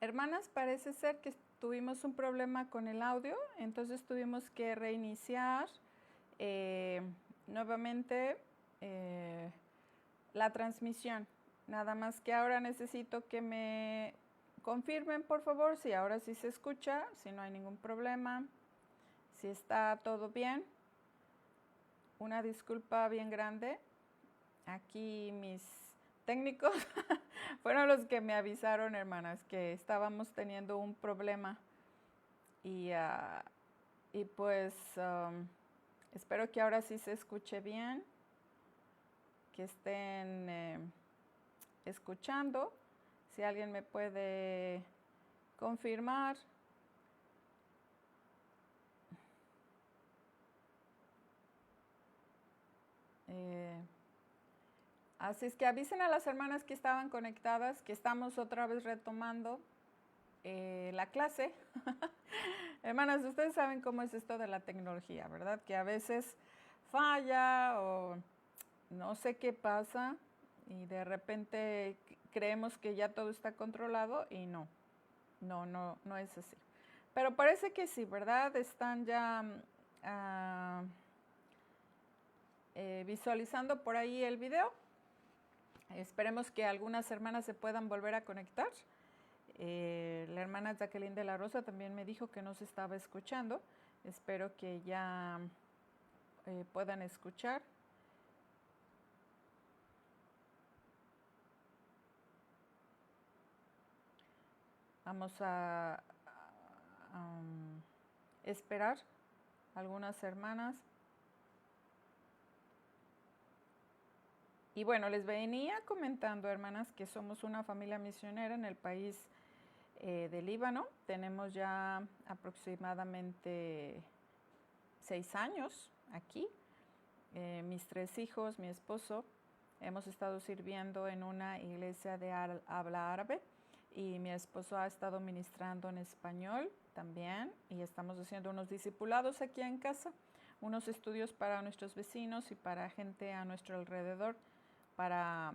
Hermanas, parece ser que tuvimos un problema con el audio, entonces tuvimos que reiniciar nuevamente la transmisión. Nada más que ahora necesito que me confirmen, por favor, si ahora sí se escucha, si no hay ningún problema, si está todo bien. Una disculpa bien grande. Aquí mis técnicos fueron los que me avisaron, hermanas, que estábamos teniendo un problema y pues espero que ahora sí se escuche bien, que estén escuchando. Si alguien me puede confirmar. Así es que avisen a las hermanas que estaban conectadas que estamos otra vez retomando la clase. Hermanas, ustedes saben cómo es esto de la tecnología, ¿verdad? Que a veces falla o no sé qué pasa y de repente creemos que ya todo está controlado y no es así. Pero parece que sí, ¿verdad? Están ya visualizando por ahí el video. Esperemos que algunas hermanas se puedan volver a conectar. La hermana Jacqueline de la Rosa también me dijo que no se estaba escuchando. Espero que ya puedan escuchar. Vamos a esperar algunas hermanas. Y bueno, les venía comentando, hermanas, que somos una familia misionera en el país de Líbano. Tenemos ya aproximadamente 6 años aquí. Mis 3 hijos, mi esposo, hemos estado sirviendo en una iglesia de habla árabe y mi esposo ha estado ministrando en español también y estamos haciendo unos discipulados aquí en casa, unos estudios para nuestros vecinos y para gente a nuestro alrededor para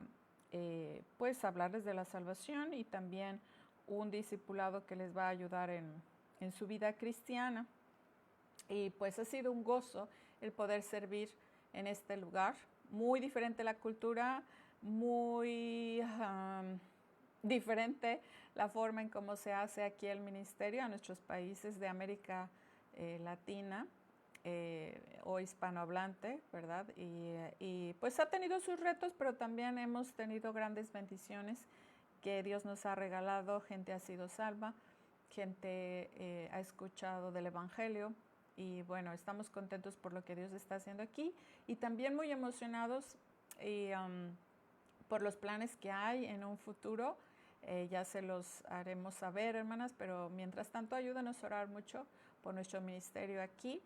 pues hablarles de la salvación y también un discipulado que les va a ayudar en su vida cristiana. Y pues ha sido un gozo el poder servir en este lugar. Muy diferente la cultura, muy diferente la forma en cómo se hace aquí el ministerio a nuestros países de América Latina o hispanohablante, ¿verdad? Y pues ha tenido sus retos, pero también hemos tenido grandes bendiciones que Dios nos ha regalado. Gente ha sido salva, gente ha escuchado del Evangelio. Y bueno, estamos contentos por lo que Dios está haciendo aquí y también muy emocionados por los planes que hay en un futuro. Ya se los haremos saber, hermanas, pero mientras tanto ayúdanos a orar mucho por nuestro ministerio aquí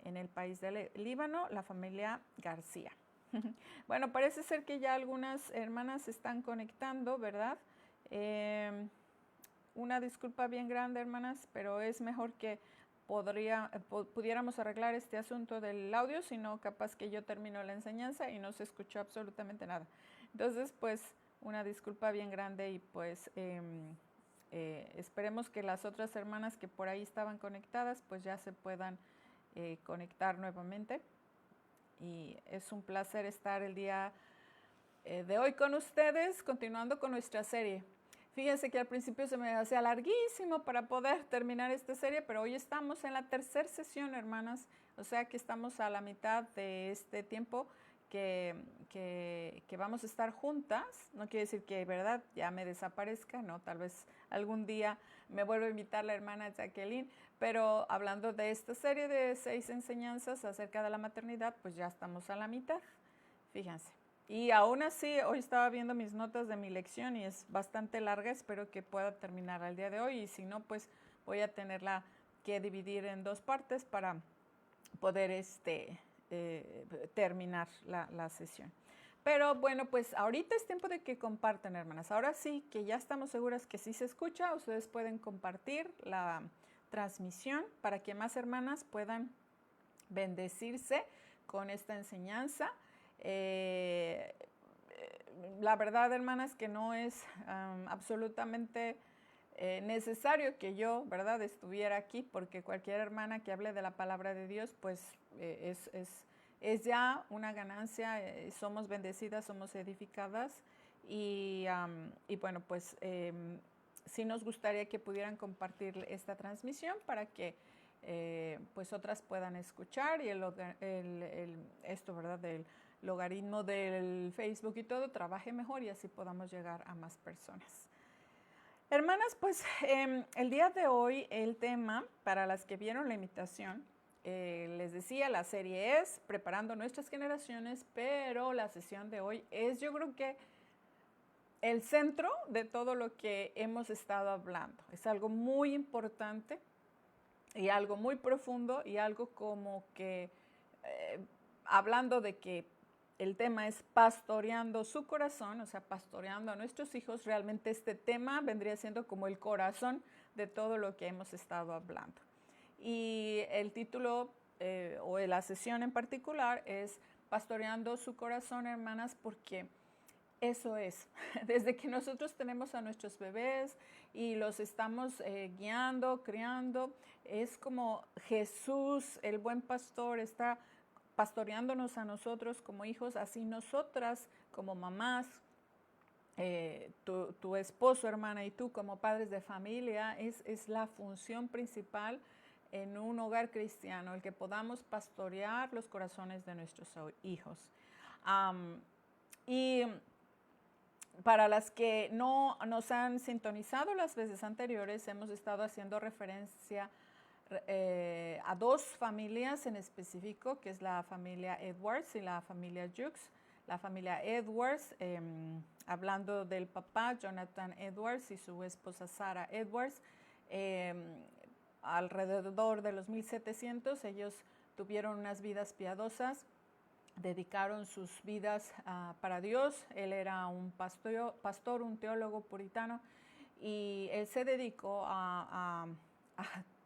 en el país del Líbano, la familia García. Bueno, parece ser que ya algunas hermanas se están conectando, ¿verdad? Una disculpa bien grande, hermanas, pero es mejor que pudiéramos arreglar este asunto del audio, sino capaz que yo termino la enseñanza y no se escuchó absolutamente nada. Entonces, pues, una disculpa bien grande y pues esperemos que las otras hermanas que por ahí estaban conectadas, pues ya se puedan conectar nuevamente. Y es un placer estar el día de hoy con ustedes, continuando con nuestra serie. Fíjense que al principio se me hacía larguísimo para poder terminar esta serie, pero hoy estamos en la tercera sesión, hermanas, o sea que estamos a la mitad de este tiempo que vamos a estar juntas. No quiere decir que, ¿verdad?, ya me desaparezca, no, tal vez algún día me vuelva a invitar la hermana Jacqueline, pero hablando de esta serie de 6 enseñanzas acerca de la maternidad, pues ya estamos a la mitad, fíjense. Y aún así, hoy estaba viendo mis notas de mi lección y es bastante larga, espero que pueda terminar al día de hoy y si no, pues voy a tenerla que dividir en 2 partes para poder terminar la sesión. Pero bueno, pues ahorita es tiempo de que compartan, hermanas. Ahora sí, que ya estamos seguras que sí se escucha, ustedes pueden compartir la transmisión para que más hermanas puedan bendecirse con esta enseñanza. La verdad, hermanas, que no es absolutamente necesario que yo, ¿verdad?, estuviera aquí, porque cualquier hermana que hable de la palabra de Dios, pues es ya una ganancia, somos bendecidas, somos edificadas y bueno, pues sí nos gustaría que pudieran compartir esta transmisión para que pues otras puedan escuchar y esto, ¿verdad?, del logaritmo del Facebook y todo trabaje mejor y así podamos llegar a más personas. Hermanas, pues el día de hoy el tema, para las que vieron la invitación, les decía, la serie es Preparando Nuestras Generaciones, pero la sesión de hoy es, yo creo que el centro de todo lo que hemos estado hablando. Es algo muy importante y algo muy profundo y algo como que, hablando de que el tema es pastoreando su corazón, o sea, pastoreando a nuestros hijos, realmente este tema vendría siendo como el corazón de todo lo que hemos estado hablando. Y el título o la sesión en particular es Pastoreando su corazón, hermanas, porque eso es, desde que nosotros tenemos a nuestros bebés y los estamos guiando, criando, es como Jesús, el buen pastor, está pastoreándonos a nosotros como hijos, así nosotras como mamás, tu esposo, hermana, y tú como padres de familia, es la función principal en un hogar cristiano, el que podamos pastorear los corazones de nuestros hijos. Y para las que no nos han sintonizado las veces anteriores, hemos estado haciendo referencia a dos familias en específico, que es la familia Edwards y la familia Jukes. La familia Edwards, hablando del papá Jonathan Edwards y su esposa Sarah Edwards, alrededor de los 1700 ellos tuvieron unas vidas piadosas, dedicaron sus vidas para Dios. Él era un pastor, un teólogo puritano, y él se dedicó a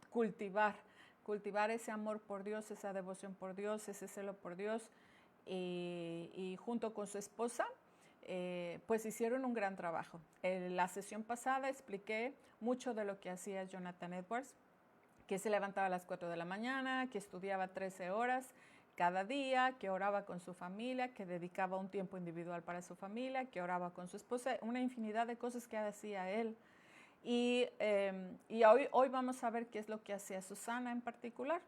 cultivar ese amor por Dios, esa devoción por Dios, ese celo por Dios, y junto con su esposa, pues hicieron un gran trabajo. En la sesión pasada expliqué mucho de lo que hacía Jonathan Edwards, que se levantaba a las 4 de la mañana, que estudiaba 13 horas cada día, que oraba con su familia, que dedicaba un tiempo individual para su familia, que oraba con su esposa, una infinidad de cosas que hacía él. Y hoy vamos a ver qué es lo que hacía Susana en particular,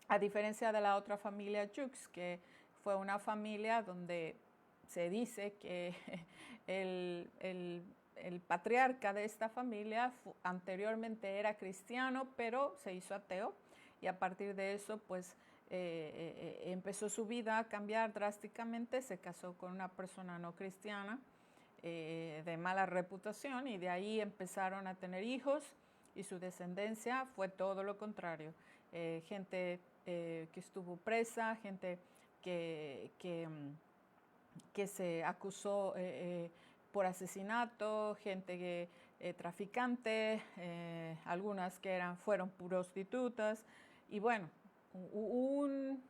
a diferencia de la otra familia Jukes, que fue una familia donde se dice que el patriarca de esta familia anteriormente era cristiano, pero se hizo ateo, y a partir de eso, pues, empezó su vida a cambiar drásticamente, se casó con una persona no cristiana, de mala reputación, y de ahí empezaron a tener hijos y su descendencia fue todo lo contrario. Gente que estuvo presa, gente que se acusó por asesinato, gente traficante, algunas que fueron prostitutas, y bueno, un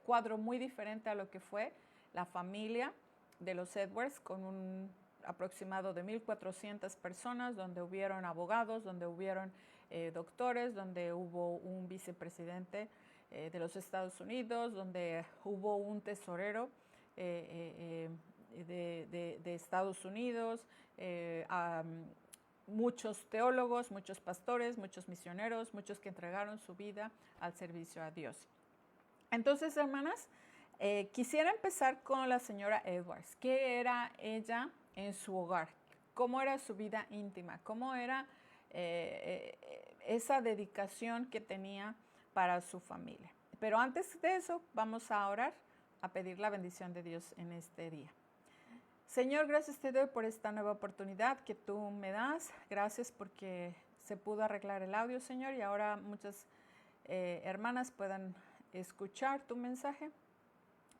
cuadro muy diferente a lo que fue la familia de los Edwards, con un aproximado de 1,400 personas, donde hubieron abogados, donde hubieron doctores, donde hubo un vicepresidente de los Estados Unidos, donde hubo un tesorero de Estados Unidos, muchos teólogos, muchos pastores, muchos misioneros, muchos que entregaron su vida al servicio a Dios. Entonces, hermanas, quisiera empezar con la señora Edwards. ¿Qué era ella en su hogar? ¿Cómo era su vida íntima? ¿Cómo era esa dedicación que tenía para su familia? Pero antes de eso, vamos a orar, a pedir la bendición de Dios en este día. Señor, gracias te doy por esta nueva oportunidad que tú me das. Gracias porque se pudo arreglar el audio, Señor, y ahora muchas hermanas puedan escuchar tu mensaje.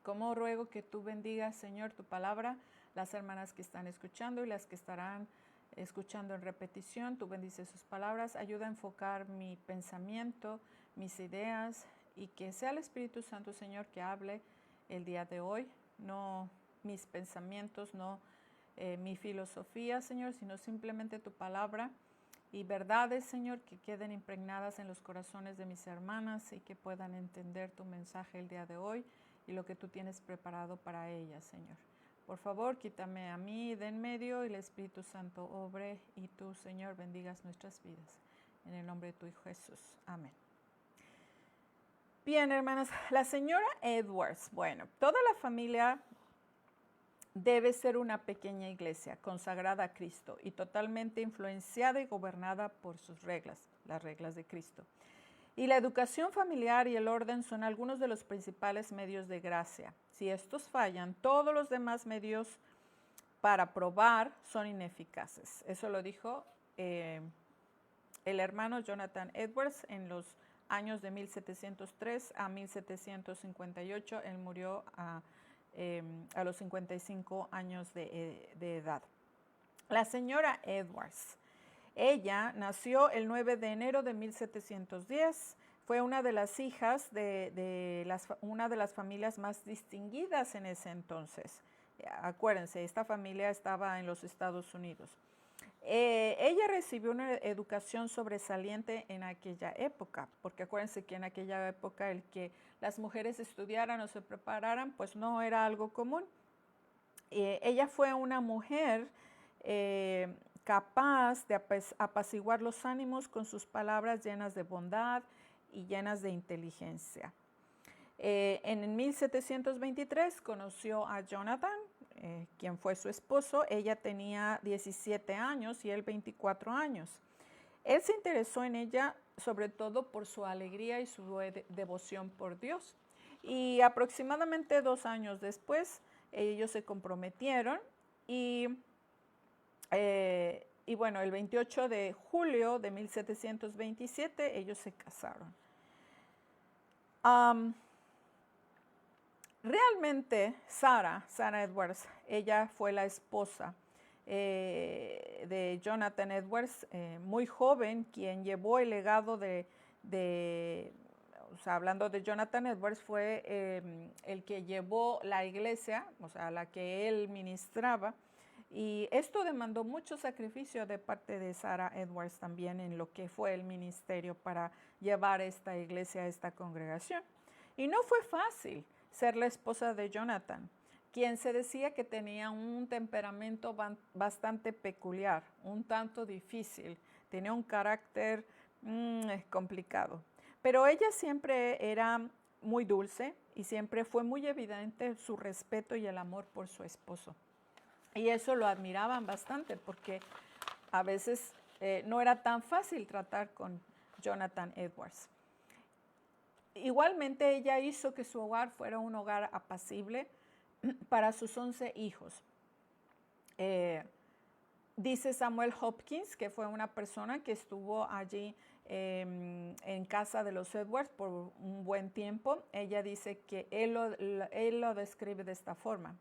Como ruego que tú bendigas, Señor, tu palabra, las hermanas que están escuchando y las que estarán escuchando en repetición. Tú bendices sus palabras, ayuda a enfocar mi pensamiento, mis ideas, y que sea el Espíritu Santo, Señor, que hable el día de hoy, no mis pensamientos, no mi filosofía, Señor, sino simplemente tu palabra, y verdades, Señor, que queden impregnadas en los corazones de mis hermanas y que puedan entender tu mensaje el día de hoy y lo que tú tienes preparado para ellas, Señor. Por favor, quítame a mí de en medio y el Espíritu Santo obre y tú, Señor, bendigas nuestras vidas. En el nombre de tu Hijo Jesús. Amén. Bien, hermanas, la señora Edwards, bueno, toda la familia debe ser una pequeña iglesia consagrada a Cristo y totalmente influenciada y gobernada por sus reglas, las reglas de Cristo. Y la educación familiar y el orden son algunos de los principales medios de gracia. Si estos fallan, todos los demás medios para probar son ineficaces. Eso lo dijo el hermano Jonathan Edwards en los años de 1703 a 1758. Él murió a los 55 años de edad. La señora Edwards, ella nació el 9 de enero de 1710. Fue una de las hijas de una de las familias más distinguidas en ese entonces. Acuérdense, esta familia estaba en los Estados Unidos. Ella recibió una educación sobresaliente en aquella época, porque acuérdense que en aquella época el que las mujeres estudiaran o se prepararan, pues no era algo común. Ella fue una mujer capaz de apaciguar los ánimos con sus palabras llenas de bondad y llenas de inteligencia. En 1723 conoció a Jonathan, quien fue su esposo. Ella tenía 17 años y él 24 años. Él se interesó en ella sobre todo por su alegría y su devoción por Dios. Y aproximadamente 2 años después, ellos se comprometieron y bueno, el 28 de julio de 1727 ellos se casaron. Realmente Sarah Edwards, ella fue la esposa de Jonathan Edwards, muy joven, quien llevó el legado o sea, hablando de Jonathan Edwards, fue el que llevó la iglesia, o sea, la que él ministraba, y esto demandó mucho sacrificio de parte de Sarah Edwards también en lo que fue el ministerio para llevar esta iglesia a esta congregación. Y no fue fácil ser la esposa de Jonathan, quien se decía que tenía un temperamento bastante peculiar, un tanto difícil, tenía un carácter complicado. Pero ella siempre era muy dulce y siempre fue muy evidente su respeto y el amor por su esposo. Y eso lo admiraban bastante porque a veces no era tan fácil tratar con Jonathan Edwards. Igualmente ella hizo que su hogar fuera un hogar apacible para sus 11 hijos. Dice Samuel Hopkins, que fue una persona que estuvo allí en casa de los Edwards por un buen tiempo. Ella dice que él lo describe de esta forma.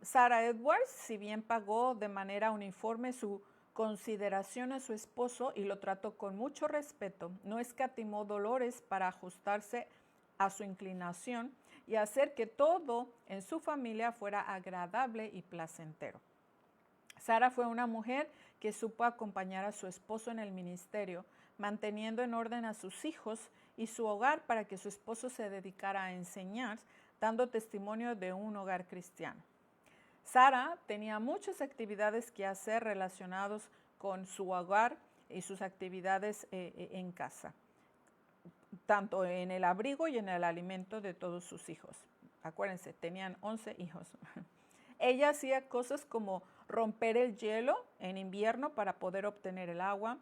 Sarah Edwards, si bien pagó de manera uniforme su consideración a su esposo y lo trató con mucho respeto, no escatimó dolores para ajustarse a su inclinación y hacer que todo en su familia fuera agradable y placentero. Sarah fue una mujer que supo acompañar a su esposo en el ministerio, manteniendo en orden a sus hijos y su hogar para que su esposo se dedicara a enseñar, dando testimonio de un hogar cristiano. Sarah tenía muchas actividades que hacer relacionadas con su hogar y sus actividades en casa, tanto en el abrigo y en el alimento de todos sus hijos. Acuérdense, tenían 11 hijos. Ella hacía cosas como romper el hielo en invierno para poder obtener el agua,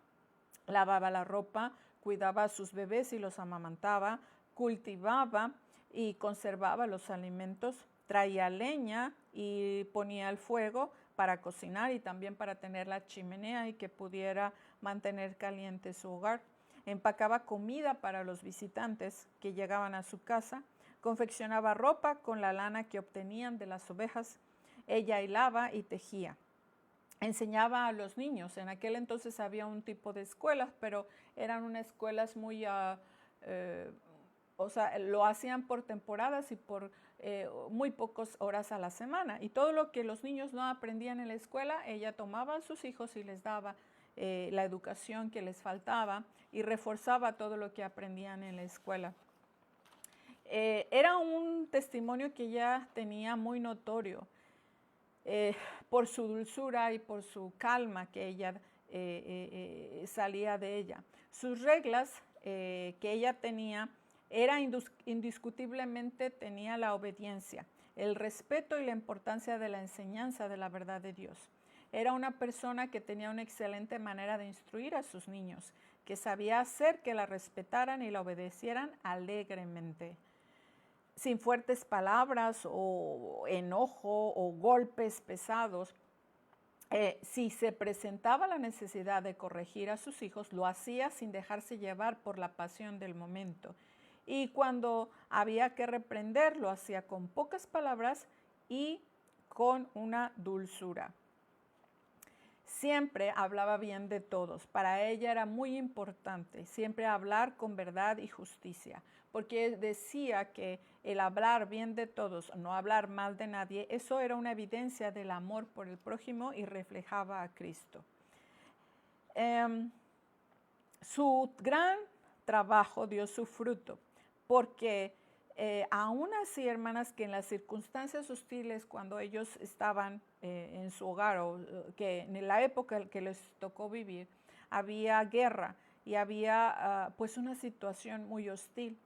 lavaba la ropa, cuidaba a sus bebés y los amamantaba, cultivaba y conservaba los alimentos, traía leña y ponía el fuego para cocinar y también para tener la chimenea y que pudiera mantener caliente su hogar. Empacaba comida para los visitantes que llegaban a su casa, confeccionaba ropa con la lana que obtenían de las ovejas. Ella hilaba y tejía. Enseñaba a los niños. En aquel entonces había un tipo de escuelas, pero eran unas escuelas muy, o sea, lo hacían por temporadas y por muy pocas horas a la semana. Y todo lo que los niños no aprendían en la escuela, ella tomaba a sus hijos y les daba la educación que les faltaba y reforzaba todo lo que aprendían en la escuela. Era un testimonio que ella tenía muy notorio por su dulzura y por su calma que ella salía de ella. Sus reglas que ella tenía era indiscutiblemente tenía la obediencia, el respeto y la importancia de la enseñanza de la verdad de Dios. Era una persona que tenía una excelente manera de instruir a sus niños, que sabía hacer que la respetaran y la obedecieran alegremente, sin fuertes palabras o enojo o golpes pesados. Si se presentaba la necesidad de corregir a sus hijos, lo hacía sin dejarse llevar por la pasión del momento. Y cuando había que reprender, lo hacía con pocas palabras y con una dulzura. Siempre hablaba bien de todos. Para ella era muy importante siempre hablar con verdad y justicia, porque decía que el hablar bien de todos, no hablar mal de nadie, eso era una evidencia del amor por el prójimo y reflejaba a Cristo. Su gran trabajo dio su fruto, porque aún así, hermanas, que en las circunstancias hostiles, cuando ellos estaban en su hogar, o que en la época que les tocó vivir, había guerra y había pues una situación muy hostil.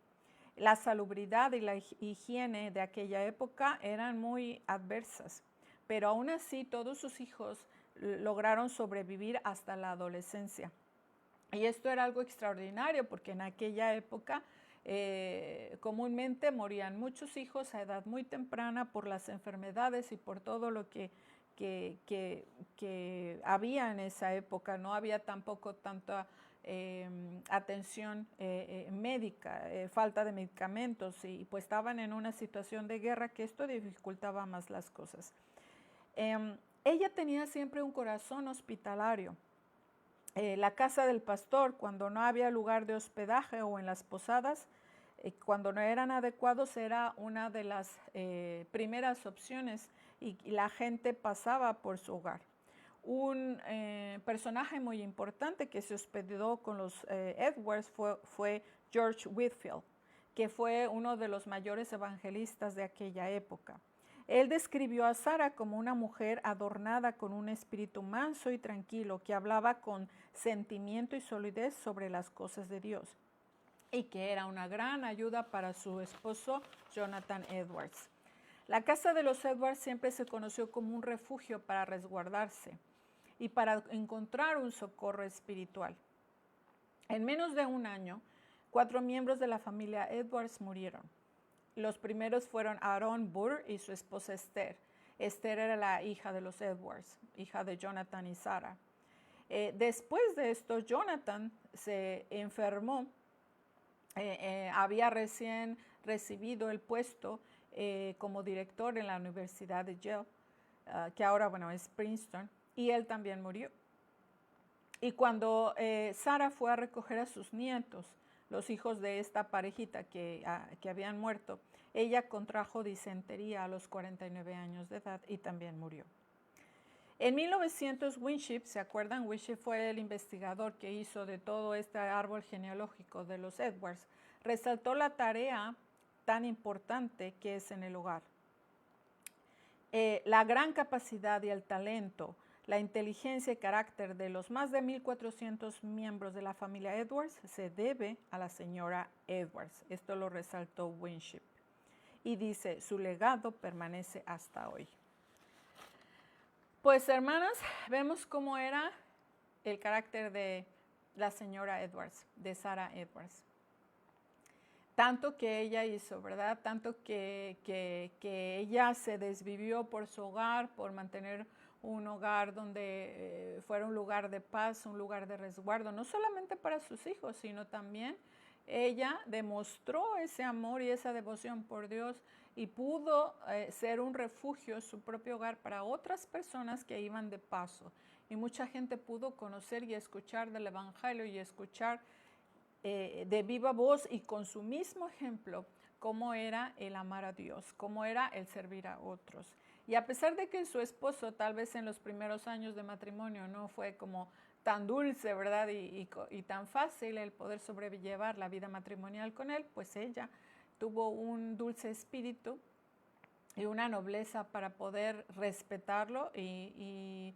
La salubridad y la higiene de aquella época eran muy adversas, pero aún así todos sus hijos lograron sobrevivir hasta la adolescencia. Y esto era algo extraordinario porque en aquella época comúnmente morían muchos hijos a edad muy temprana por las enfermedades y por todo lo que había en esa época. No había tampoco tanta atención médica, falta de medicamentos y pues estaban en una situación de guerra que esto dificultaba más las cosas. Ella tenía siempre un corazón hospitalario. La casa del pastor, cuando no había lugar de hospedaje o en las posadas, cuando no eran adecuados, era una de las primeras opciones y la gente pasaba por su hogar. Un personaje muy importante que se hospedó con los Edwards fue George Whitefield, que fue uno de los mayores evangelistas de aquella época. Él describió a Sara como una mujer adornada con un espíritu manso y tranquilo, que hablaba con sentimiento y solidez sobre las cosas de Dios, y que era una gran ayuda para su esposo Jonathan Edwards. La casa de los Edwards siempre se conoció como un refugio para resguardarse y para encontrar un socorro espiritual. En menos de un año, 4 miembros de la familia Edwards murieron. Los primeros fueron Aaron Burr y su esposa Esther. Esther era la hija de los Edwards, hija de Jonathan y Sara. Después de esto, Jonathan se enfermó. Había recién recibido el puesto como director en la Universidad de Yale, que ahora, es Princeton, y él también murió. Y cuando Sara fue a recoger a sus nietos, los hijos de esta parejita que habían muerto, ella contrajo disentería a los 49 años de edad y también murió. En 1900, Winship, ¿se acuerdan? Winship fue el investigador que hizo de todo este árbol genealógico de los Edwards. Resaltó la tarea tan importante que es en el hogar. La gran capacidad y el talento, la inteligencia y carácter de los más de 1,400 miembros de la familia Edwards se debe a la señora Edwards. Esto lo resaltó Winship. Y dice, su legado permanece hasta hoy. Pues hermanas, vemos cómo era el carácter de la señora Edwards, de Sara Edwards. Tanto que ella hizo, ¿verdad? Tanto que ella se desvivió por su hogar, por mantener un hogar donde fuera un lugar de paz, un lugar de resguardo, no solamente para sus hijos, sino también ella demostró ese amor y esa devoción por Dios y pudo ser un refugio, su propio hogar para otras personas que iban de paso. Y mucha gente pudo conocer y escuchar del Evangelio y escuchar de viva voz y con su mismo ejemplo cómo era el amar a Dios, cómo era el servir a otros. Y a pesar de que su esposo tal vez en los primeros años de matrimonio no fue como tan dulce, ¿verdad? Y tan fácil el poder sobrellevar la vida matrimonial con él, pues ella tuvo un dulce espíritu y una nobleza para poder respetarlo y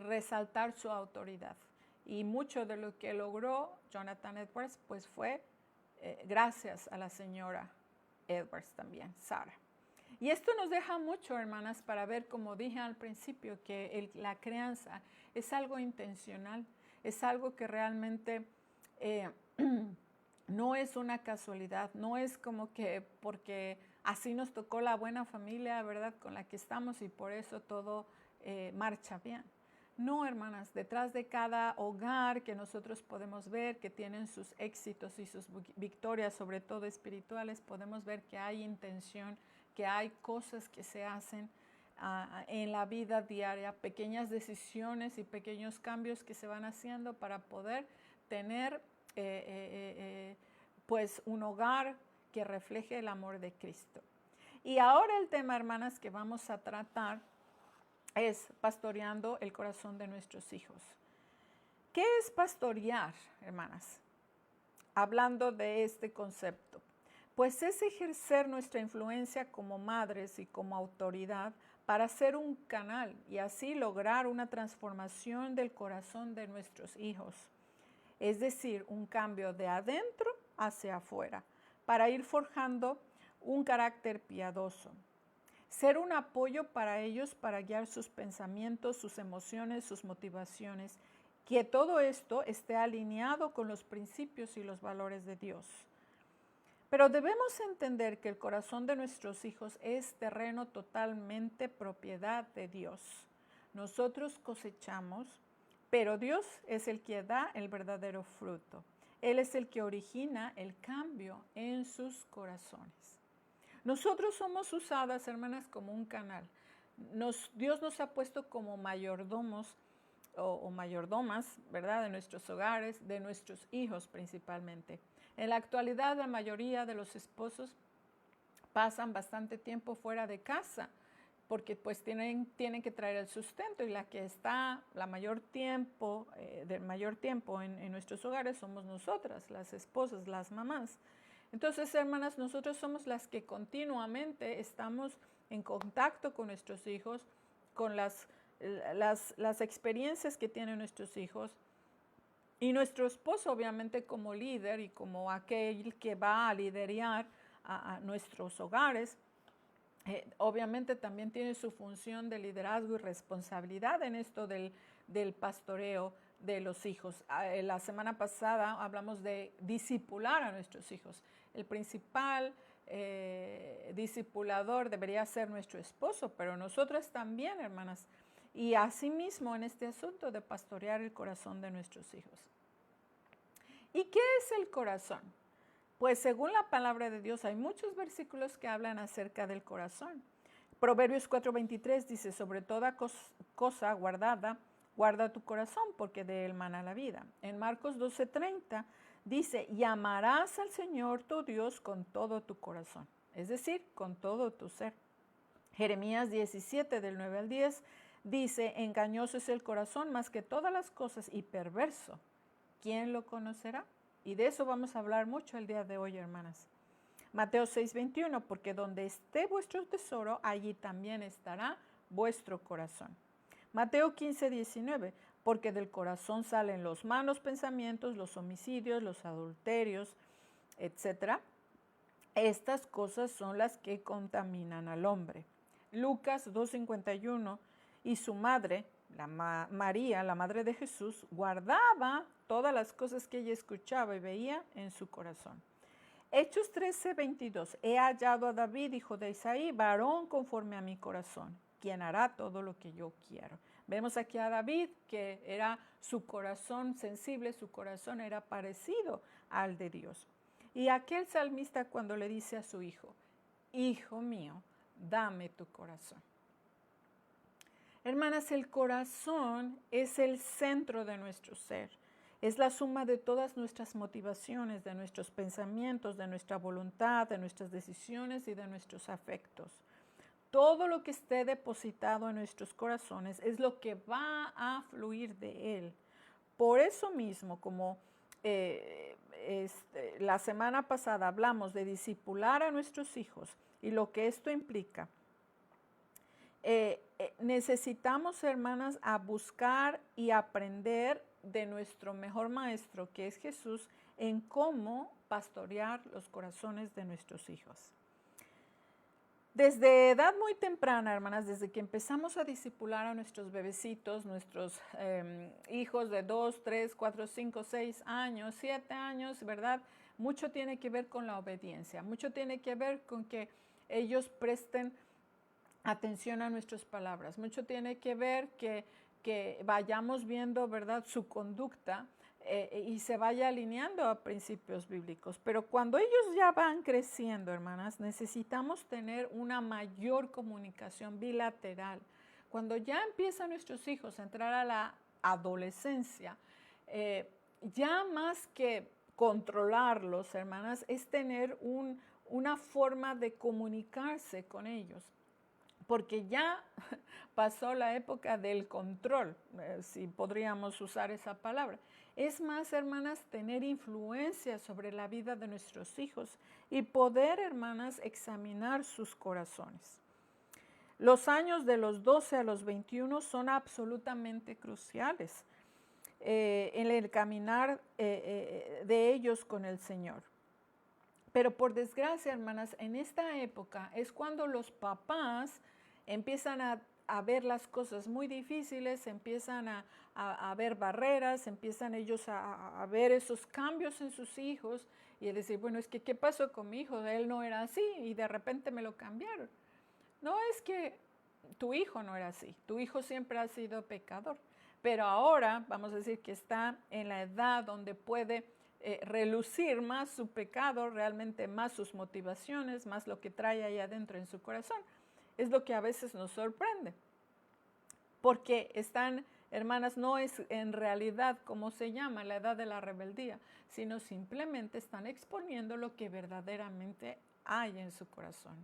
resaltar su autoridad. Y mucho de lo que logró Jonathan Edwards pues fue gracias a la señora Edwards también, Sarah. Y esto nos deja mucho, hermanas, para ver, como dije al principio, que la crianza es algo intencional, es algo que realmente no es una casualidad, no es como que porque así nos tocó la buena familia, ¿verdad?, con la que estamos y por eso todo marcha bien. No, hermanas, detrás de cada hogar que nosotros podemos ver que tienen sus éxitos y sus victorias, sobre todo espirituales, podemos ver que hay intención, que hay cosas que se hacen en la vida diaria, pequeñas decisiones y pequeños cambios que se van haciendo para poder tener pues un hogar que refleje el amor de Cristo. Y ahora el tema, hermanas, que vamos a tratar es pastoreando el corazón de nuestros hijos. ¿Qué es pastorear, hermanas? Hablando de este concepto, pues es ejercer nuestra influencia como madres y como autoridad para ser un canal y así lograr una transformación del corazón de nuestros hijos. Es decir, un cambio de adentro hacia afuera, para ir forjando un carácter piadoso. Ser un apoyo para ellos para guiar sus pensamientos, sus emociones, sus motivaciones, que todo esto esté alineado con los principios y los valores de Dios. Pero debemos entender que el corazón de nuestros hijos es terreno totalmente propiedad de Dios. Nosotros cosechamos, pero Dios es el que da el verdadero fruto. Él es el que origina el cambio en sus corazones. Nosotros somos usadas, hermanas, como un canal. Dios nos ha puesto como mayordomos o mayordomas, ¿verdad?, de nuestros hogares, de nuestros hijos principalmente. En la actualidad, la mayoría de los esposos pasan bastante tiempo fuera de casa porque pues tienen que traer el sustento y la que está del mayor tiempo en nuestros hogares somos nosotras, las esposas, las mamás. Entonces, hermanas, nosotros somos las que continuamente estamos en contacto con nuestros hijos, con las experiencias que tienen nuestros hijos. Y nuestro esposo, obviamente, como líder y como aquel que va a liderar a nuestros hogares, obviamente también tiene su función de liderazgo y responsabilidad en esto del pastoreo de los hijos. La semana pasada hablamos de discipular a nuestros hijos. El principal discipulador debería ser nuestro esposo, pero nosotras también, hermanas. Y asimismo en este asunto de pastorear el corazón de nuestros hijos. ¿Y qué es el corazón? Pues según la palabra de Dios hay muchos versículos que hablan acerca del corazón. Proverbios 4:23 dice, sobre toda cosa guardada, guarda tu corazón, porque de él mana la vida. En Marcos 12:30 dice, y amarás al Señor tu Dios con todo tu corazón, es decir, con todo tu ser. Jeremías 17, del 9 al 10, dice, engañoso es el corazón más que todas las cosas y perverso. ¿Quién lo conocerá? Y de eso vamos a hablar mucho el día de hoy, hermanas. Mateo 6:21, porque donde esté vuestro tesoro, allí también estará vuestro corazón. Mateo 15:19, porque del corazón salen los malos pensamientos, los homicidios, los adulterios, etc. Estas cosas son las que contaminan al hombre. Lucas 2:51, y su madre, María, la madre de Jesús, guardaba todas las cosas que ella escuchaba y veía en su corazón. Hechos 13:22, he hallado a David, hijo de Isaí, varón conforme a mi corazón, quien hará todo lo que yo quiero. Vemos aquí a David que era su corazón sensible, su corazón era parecido al de Dios. Y aquel salmista cuando le dice a su hijo, hijo mío, dame tu corazón. Hermanas, el corazón es el centro de nuestro ser. Es la suma de todas nuestras motivaciones, de nuestros pensamientos, de nuestra voluntad, de nuestras decisiones y de nuestros afectos. Todo lo que esté depositado en nuestros corazones es lo que va a fluir de él. por eso mismo, como la semana pasada hablamos de discipular a nuestros hijos y lo que esto implica, necesitamos, hermanas, a buscar y aprender de nuestro mejor maestro, que es Jesús, en cómo pastorear los corazones de nuestros hijos. Desde edad muy temprana, hermanas, desde que empezamos a discipular a nuestros bebecitos, nuestros hijos de 2, 3, 4, 5, 6 años, 7 años, ¿verdad? Mucho tiene que ver con la obediencia, mucho tiene que ver con que ellos presten atención a nuestras palabras, mucho tiene que ver que vayamos viendo, ¿verdad?, su conducta y se vaya alineando a principios bíblicos. Pero cuando ellos ya van creciendo, hermanas, necesitamos tener una mayor comunicación bilateral. Cuando ya empiezan nuestros hijos a entrar a la adolescencia, ya más que controlarlos, hermanas, es tener una forma de comunicarse con ellos. Porque ya pasó la época del control, si podríamos usar esa palabra. Es más, hermanas, tener influencia sobre la vida de nuestros hijos y poder, hermanas, examinar sus corazones. Los años de los 12 a los 21 son absolutamente cruciales en el caminar de ellos con el Señor. Pero por desgracia, hermanas, en esta época es cuando los papás empiezan a ver las cosas muy difíciles, empiezan a ver barreras, empiezan ellos a ver esos cambios en sus hijos y a decir, bueno, es que ¿qué pasó con mi hijo? Él no era así y de repente me lo cambiaron. No es que tu hijo no era así, tu hijo siempre ha sido pecador, pero ahora vamos a decir que está en la edad donde puede relucir más su pecado, realmente más sus motivaciones, más lo que trae ahí adentro en su corazón. Es lo que a veces nos sorprende, porque están, hermanas, no es en realidad como se llama la edad de la rebeldía, sino simplemente están exponiendo lo que verdaderamente hay en su corazón.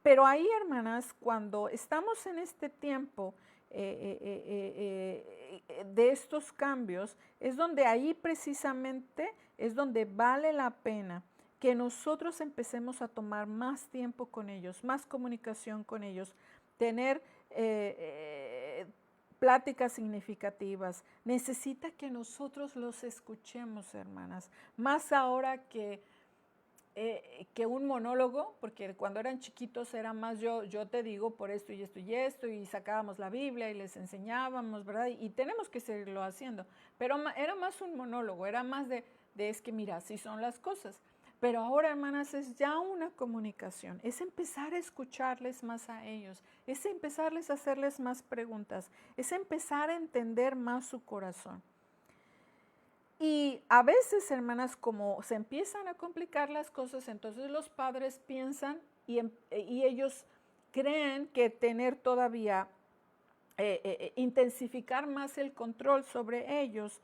Pero ahí, hermanas, cuando estamos en este tiempo de estos cambios, es donde ahí precisamente es donde vale la pena que nosotros empecemos a tomar más tiempo con ellos, más comunicación con ellos, tener pláticas significativas. Necesita que nosotros los escuchemos, hermanas, más ahora que un monólogo, porque cuando eran chiquitos era más yo te digo por esto y esto y esto, y sacábamos la Biblia y les enseñábamos, ¿verdad? Y tenemos que seguirlo haciendo, pero era más un monólogo, era más de es que mira, así son las cosas. Pero ahora, hermanas, es ya una comunicación, es empezar a escucharles más a ellos, es empezarles a hacerles más preguntas, es empezar a entender más su corazón. Y a veces, hermanas, como se empiezan a complicar las cosas, entonces los padres piensan y ellos creen que tener todavía, intensificar más el control sobre ellos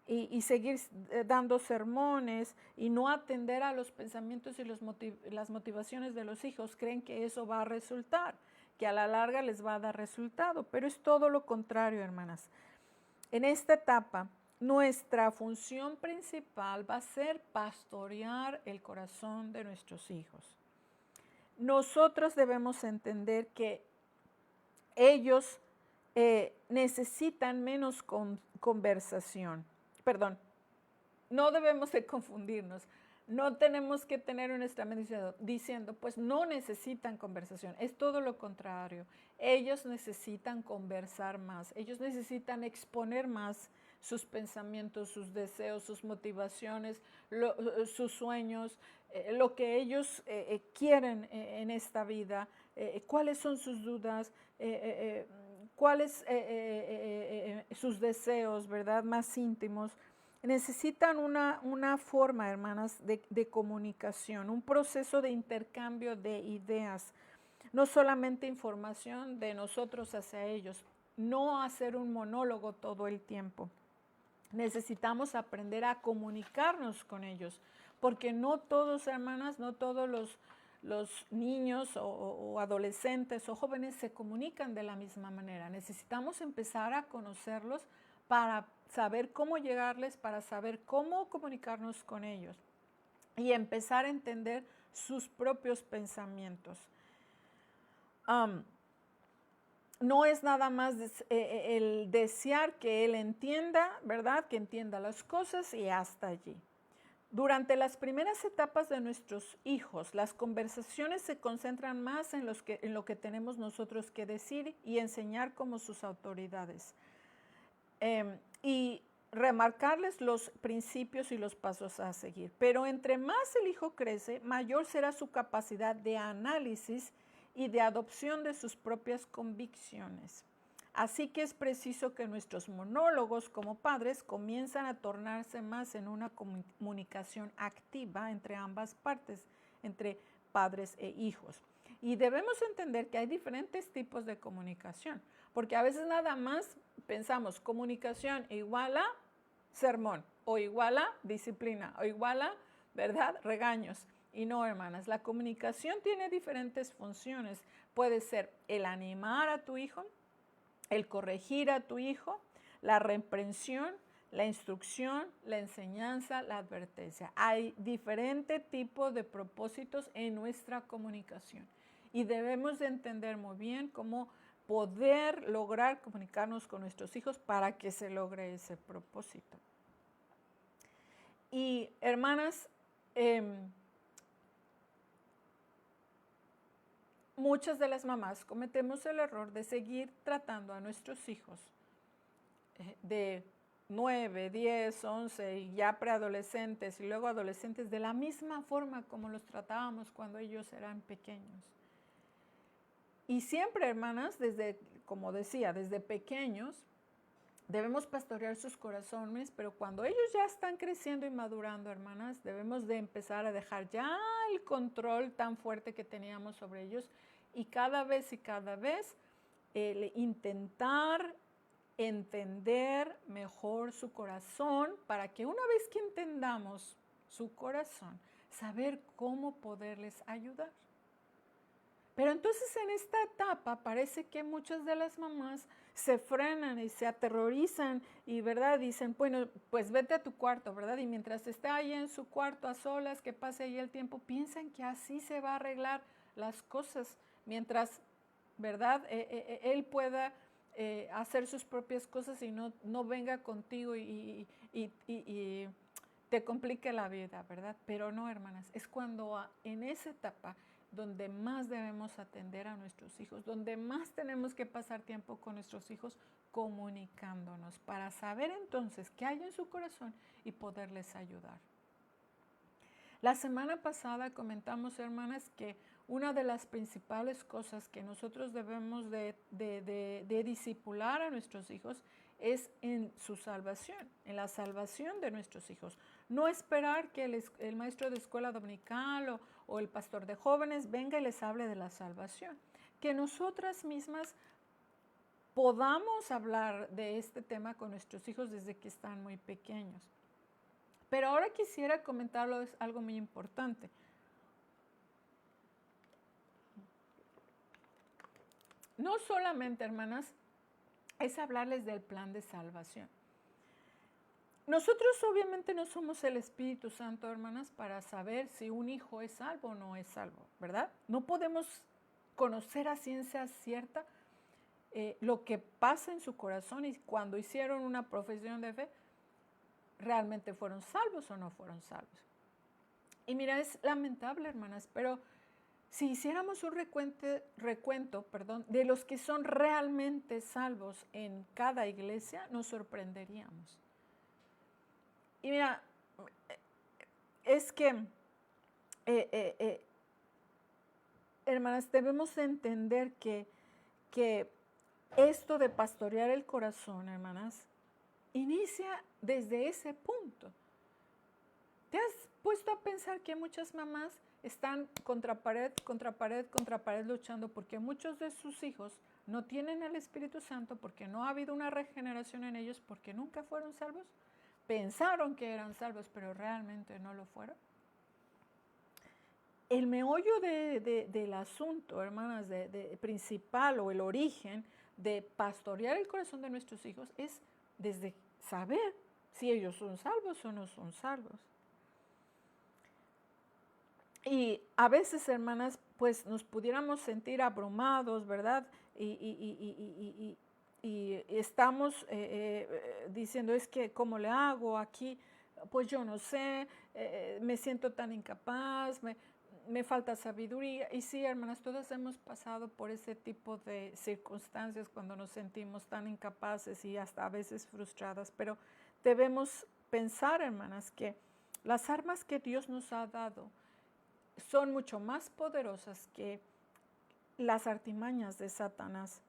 y seguir dando sermones y no atender a los pensamientos y las motivaciones de los hijos, creen que eso va a resultar, que a la larga les va a dar resultado, pero es todo lo contrario, hermanas. En esta etapa, nuestra función principal va a ser pastorear el corazón de nuestros hijos. Nosotros debemos entender que ellos necesitan menos conversación. Perdón, no debemos de confundirnos. No tenemos que tener un estamento diciendo, pues no necesitan conversación. Es todo lo contrario. Ellos necesitan conversar más. Ellos necesitan exponer más sus pensamientos, sus deseos, sus motivaciones, sus sueños, lo que ellos quieren en esta vida, cuáles son sus dudas, cuáles sus deseos, ¿verdad?, más íntimos. Necesitan una forma, hermanas, de comunicación, un proceso de intercambio de ideas, no solamente información de nosotros hacia ellos, no hacer un monólogo todo el tiempo. Necesitamos aprender a comunicarnos con ellos, porque no todos, hermanas, no todos los niños o adolescentes o jóvenes se comunican de la misma manera. Necesitamos empezar a conocerlos para saber cómo llegarles, para saber cómo comunicarnos con ellos y empezar a entender sus propios pensamientos. No es nada más el desear que él entienda, ¿verdad? Que entienda las cosas y hasta allí. Durante las primeras etapas de nuestros hijos, las conversaciones se concentran más en lo que tenemos nosotros que decir y enseñar como sus autoridades. Y remarcarles los principios y los pasos a seguir. Pero entre más el hijo crece, mayor será su capacidad de análisis y de adopción de sus propias convicciones. Así que es preciso que nuestros monólogos como padres comiencen a tornarse más en una comunicación activa entre ambas partes, entre padres e hijos. Y debemos entender que hay diferentes tipos de comunicación, porque a veces nada más pensamos comunicación igual a sermón, o igual a disciplina, o igual a, ¿verdad?, regaños. Y no, hermanas, la comunicación tiene diferentes funciones. Puede ser el animar a tu hijo, el corregir a tu hijo, la reprensión, la instrucción, la enseñanza, la advertencia. Hay diferente tipo de propósitos en nuestra comunicación y debemos de entender muy bien cómo poder lograr comunicarnos con nuestros hijos para que se logre ese propósito. Y hermanas, muchas de las mamás cometemos el error de seguir tratando a nuestros hijos de 9, 10, 11 y ya preadolescentes y luego adolescentes de la misma forma como los tratábamos cuando ellos eran pequeños. Y siempre, hermanas, como decía, desde pequeños debemos pastorear sus corazones, pero cuando ellos ya están creciendo y madurando, hermanas, debemos de empezar a dejar ya el control tan fuerte que teníamos sobre ellos y cada vez intentar entender mejor su corazón para que una vez que entendamos su corazón, saber cómo poderles ayudar. Pero entonces en esta etapa parece que muchas de las mamás se frenan y se aterrorizan y, ¿verdad? Dicen, bueno, pues vete a tu cuarto, ¿verdad? Y mientras está ahí en su cuarto a solas, que pase ahí el tiempo, piensan que así se va a arreglar las cosas, mientras, ¿verdad? Él pueda hacer sus propias cosas y no venga contigo y te complique la vida, ¿verdad? Pero no, hermanas, es cuando en esa etapa donde más debemos atender a nuestros hijos, donde más tenemos que pasar tiempo con nuestros hijos comunicándonos para saber entonces qué hay en su corazón y poderles ayudar. La semana pasada comentamos, hermanas, que una de las principales cosas que nosotros debemos de discipular a nuestros hijos es en su salvación, en la salvación de nuestros hijos. No esperar que el maestro de escuela dominical o el pastor de jóvenes venga y les hable de la salvación. Que nosotras mismas podamos hablar de este tema con nuestros hijos desde que están muy pequeños. Pero ahora quisiera comentarles algo muy importante. No solamente, hermanas, es hablarles del plan de salvación. Nosotros obviamente no somos el Espíritu Santo, hermanas, para saber si un hijo es salvo o no es salvo, ¿verdad? No podemos conocer a ciencia cierta lo que pasa en su corazón y cuando hicieron una profesión de fe, ¿realmente fueron salvos o no fueron salvos? Y mira, es lamentable, hermanas, pero si hiciéramos un recuento de los que son realmente salvos en cada iglesia, nos sorprenderíamos. Y mira, es que, hermanas, debemos entender que esto de pastorear el corazón, hermanas, inicia desde ese punto. ¿Te has puesto a pensar que muchas mamás están contra pared luchando porque muchos de sus hijos no tienen el Espíritu Santo, porque no ha habido una regeneración en ellos, porque nunca fueron salvos? Pensaron que eran salvos, pero realmente no lo fueron. el meollo del asunto, hermanas, principal o el origen de pastorear el corazón de nuestros hijos es desde saber si ellos son salvos o no son salvos. Y a veces, hermanas, pues nos pudiéramos sentir abrumados, ¿verdad? Y estamos diciendo, es que, ¿cómo le hago aquí? Pues yo no sé, me siento tan incapaz, me falta sabiduría. Y sí, hermanas, todas hemos pasado por ese tipo de circunstancias cuando nos sentimos tan incapaces y hasta a veces frustradas. Pero debemos pensar, hermanas, que las armas que Dios nos ha dado son mucho más poderosas que las artimañas de Satanás.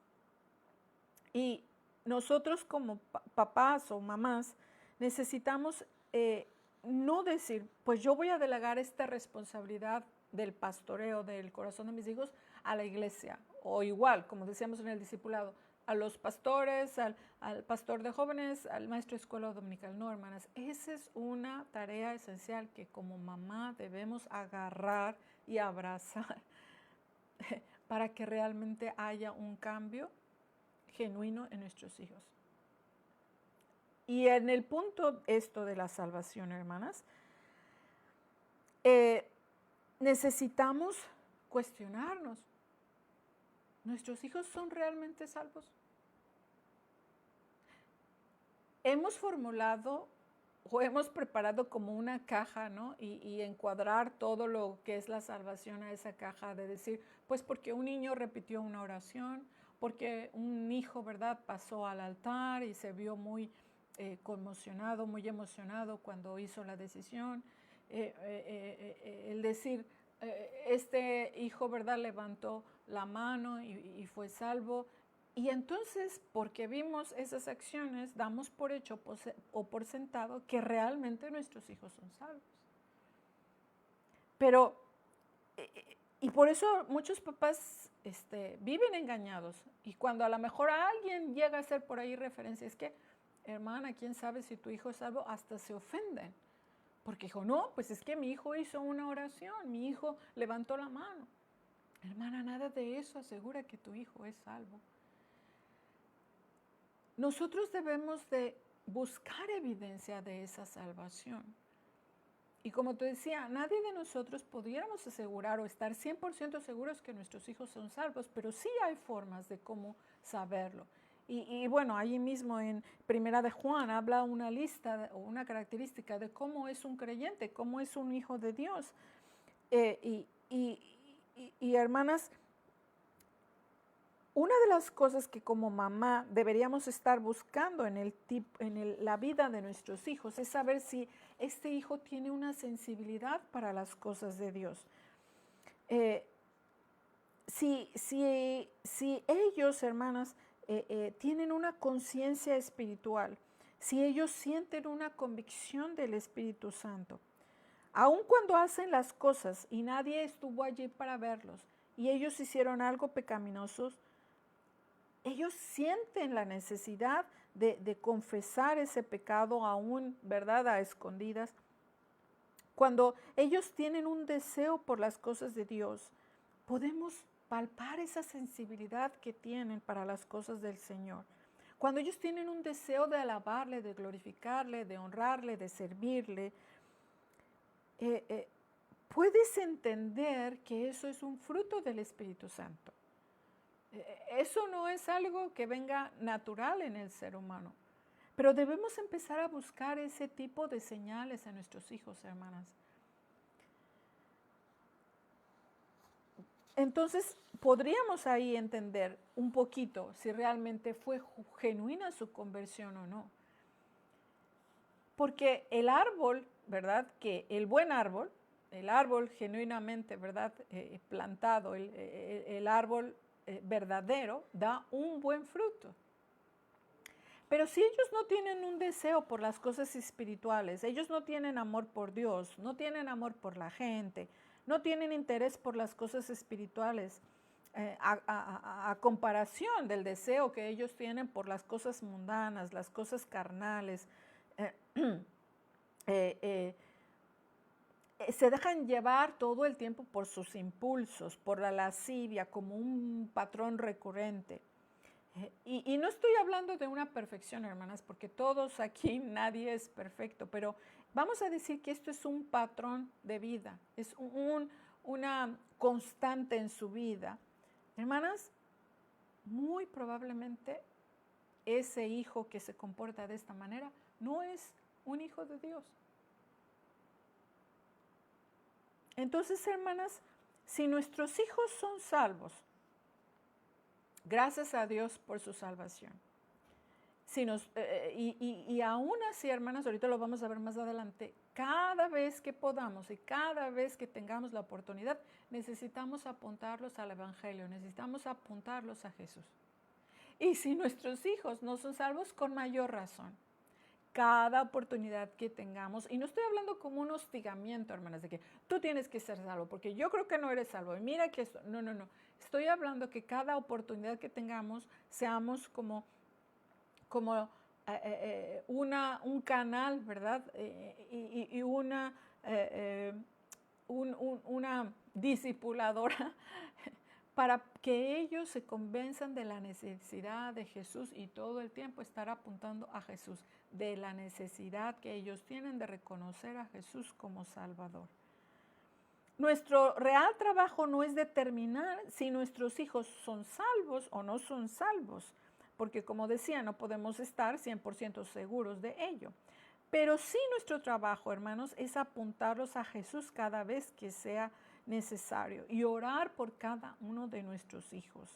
Y nosotros como papás o mamás necesitamos no decir, pues yo voy a delegar esta responsabilidad del pastoreo del corazón de mis hijos a la iglesia, o igual, como decíamos en el discipulado, a los pastores, al pastor de jóvenes, al maestro de escuela dominical. No, hermanas, esa es una tarea esencial que como mamá debemos agarrar y abrazar para que realmente haya un cambio genuino en nuestros hijos. Y en el punto esto de la salvación, hermanas, necesitamos cuestionarnos. ¿Nuestros hijos son realmente salvos? Hemos formulado o hemos preparado como una caja, ¿no? Y encuadrar todo lo que es la salvación a esa caja de decir, pues porque un niño repitió una oración, porque un hijo, ¿verdad?, pasó al altar y se vio muy conmocionado, muy emocionado cuando hizo la decisión. El decir, este hijo, ¿verdad?, levantó la mano y fue salvo. Y entonces, porque vimos esas acciones, damos por hecho o por sentado que realmente nuestros hijos son salvos. Pero, y por eso muchos papás viven engañados. Y cuando a lo mejor alguien llega a hacer por ahí referencia, es que, hermana, ¿quién sabe si tu hijo es salvo? Hasta se ofenden. Porque dijo, no, pues es que mi hijo hizo una oración, mi hijo levantó la mano. Hermana, nada de eso asegura que tu hijo es salvo. Nosotros debemos de buscar evidencia de esa salvación. Y como te decía, nadie de nosotros pudiéramos asegurar o estar 100% seguros que nuestros hijos son salvos, pero sí hay formas de cómo saberlo. Y bueno, ahí mismo en Primera de Juan habla una lista o una característica de cómo es un creyente, cómo es un hijo de Dios. Y hermanas, una de las cosas que como mamá deberíamos estar buscando en la vida de nuestros hijos es saber si este hijo tiene una sensibilidad para las cosas de Dios. Si ellos, hermanas, tienen una conciencia espiritual, si ellos sienten una convicción del Espíritu Santo, aun cuando hacen las cosas y nadie estuvo allí para verlos y ellos hicieron algo pecaminoso, ellos sienten la necesidad de confesar ese pecado aún, ¿verdad?, a escondidas. Cuando ellos tienen un deseo por las cosas de Dios, podemos palpar esa sensibilidad que tienen para las cosas del Señor. Cuando ellos tienen un deseo de alabarle, de glorificarle, de honrarle, de servirle, puedes entender que eso es un fruto del Espíritu Santo. Eso no es algo que venga natural en el ser humano, pero debemos empezar a buscar ese tipo de señales en nuestros hijos, hermanas. Entonces, podríamos ahí entender un poquito si realmente fue genuina su conversión o no. Porque el árbol, ¿verdad?, que el buen árbol, el árbol genuinamente, ¿verdad?, plantado, el árbol verdadero, da un buen fruto. Pero si ellos no tienen un deseo por las cosas espirituales, ellos no tienen amor por Dios, no tienen amor por la gente, no tienen interés por las cosas espirituales, a comparación del deseo que ellos tienen por las cosas mundanas, las cosas carnales, se dejan llevar todo el tiempo por sus impulsos, por la lascivia, como un patrón recurrente. Y no estoy hablando de una perfección, hermanas, porque todos aquí, nadie es perfecto, pero vamos a decir que esto es un patrón de vida, es una constante en su vida. Hermanas, muy probablemente ese hijo que se comporta de esta manera no es un hijo de Dios. Entonces, hermanas, si nuestros hijos son salvos, gracias a Dios por su salvación. Y aún así, hermanas, ahorita lo vamos a ver más adelante, cada vez que podamos y cada vez que tengamos la oportunidad, necesitamos apuntarlos al Evangelio, necesitamos apuntarlos a Jesús. Y si nuestros hijos no son salvos, con mayor razón. Cada oportunidad que tengamos, y no estoy hablando como un hostigamiento, hermanas, de que tú tienes que ser salvo, porque yo creo que no eres salvo, y mira que esto, no. Estoy hablando que cada oportunidad que tengamos, seamos como un canal, ¿verdad? Y una discipuladora para que ellos se convenzan de la necesidad de Jesús y todo el tiempo estar apuntando a Jesús, de la necesidad que ellos tienen de reconocer a Jesús como Salvador. Nuestro real trabajo no es determinar si nuestros hijos son salvos o no son salvos, porque como decía, no podemos estar 100% seguros de ello. Pero sí nuestro trabajo, hermanos, es apuntarlos a Jesús cada vez que sea necesario y orar por cada uno de nuestros hijos.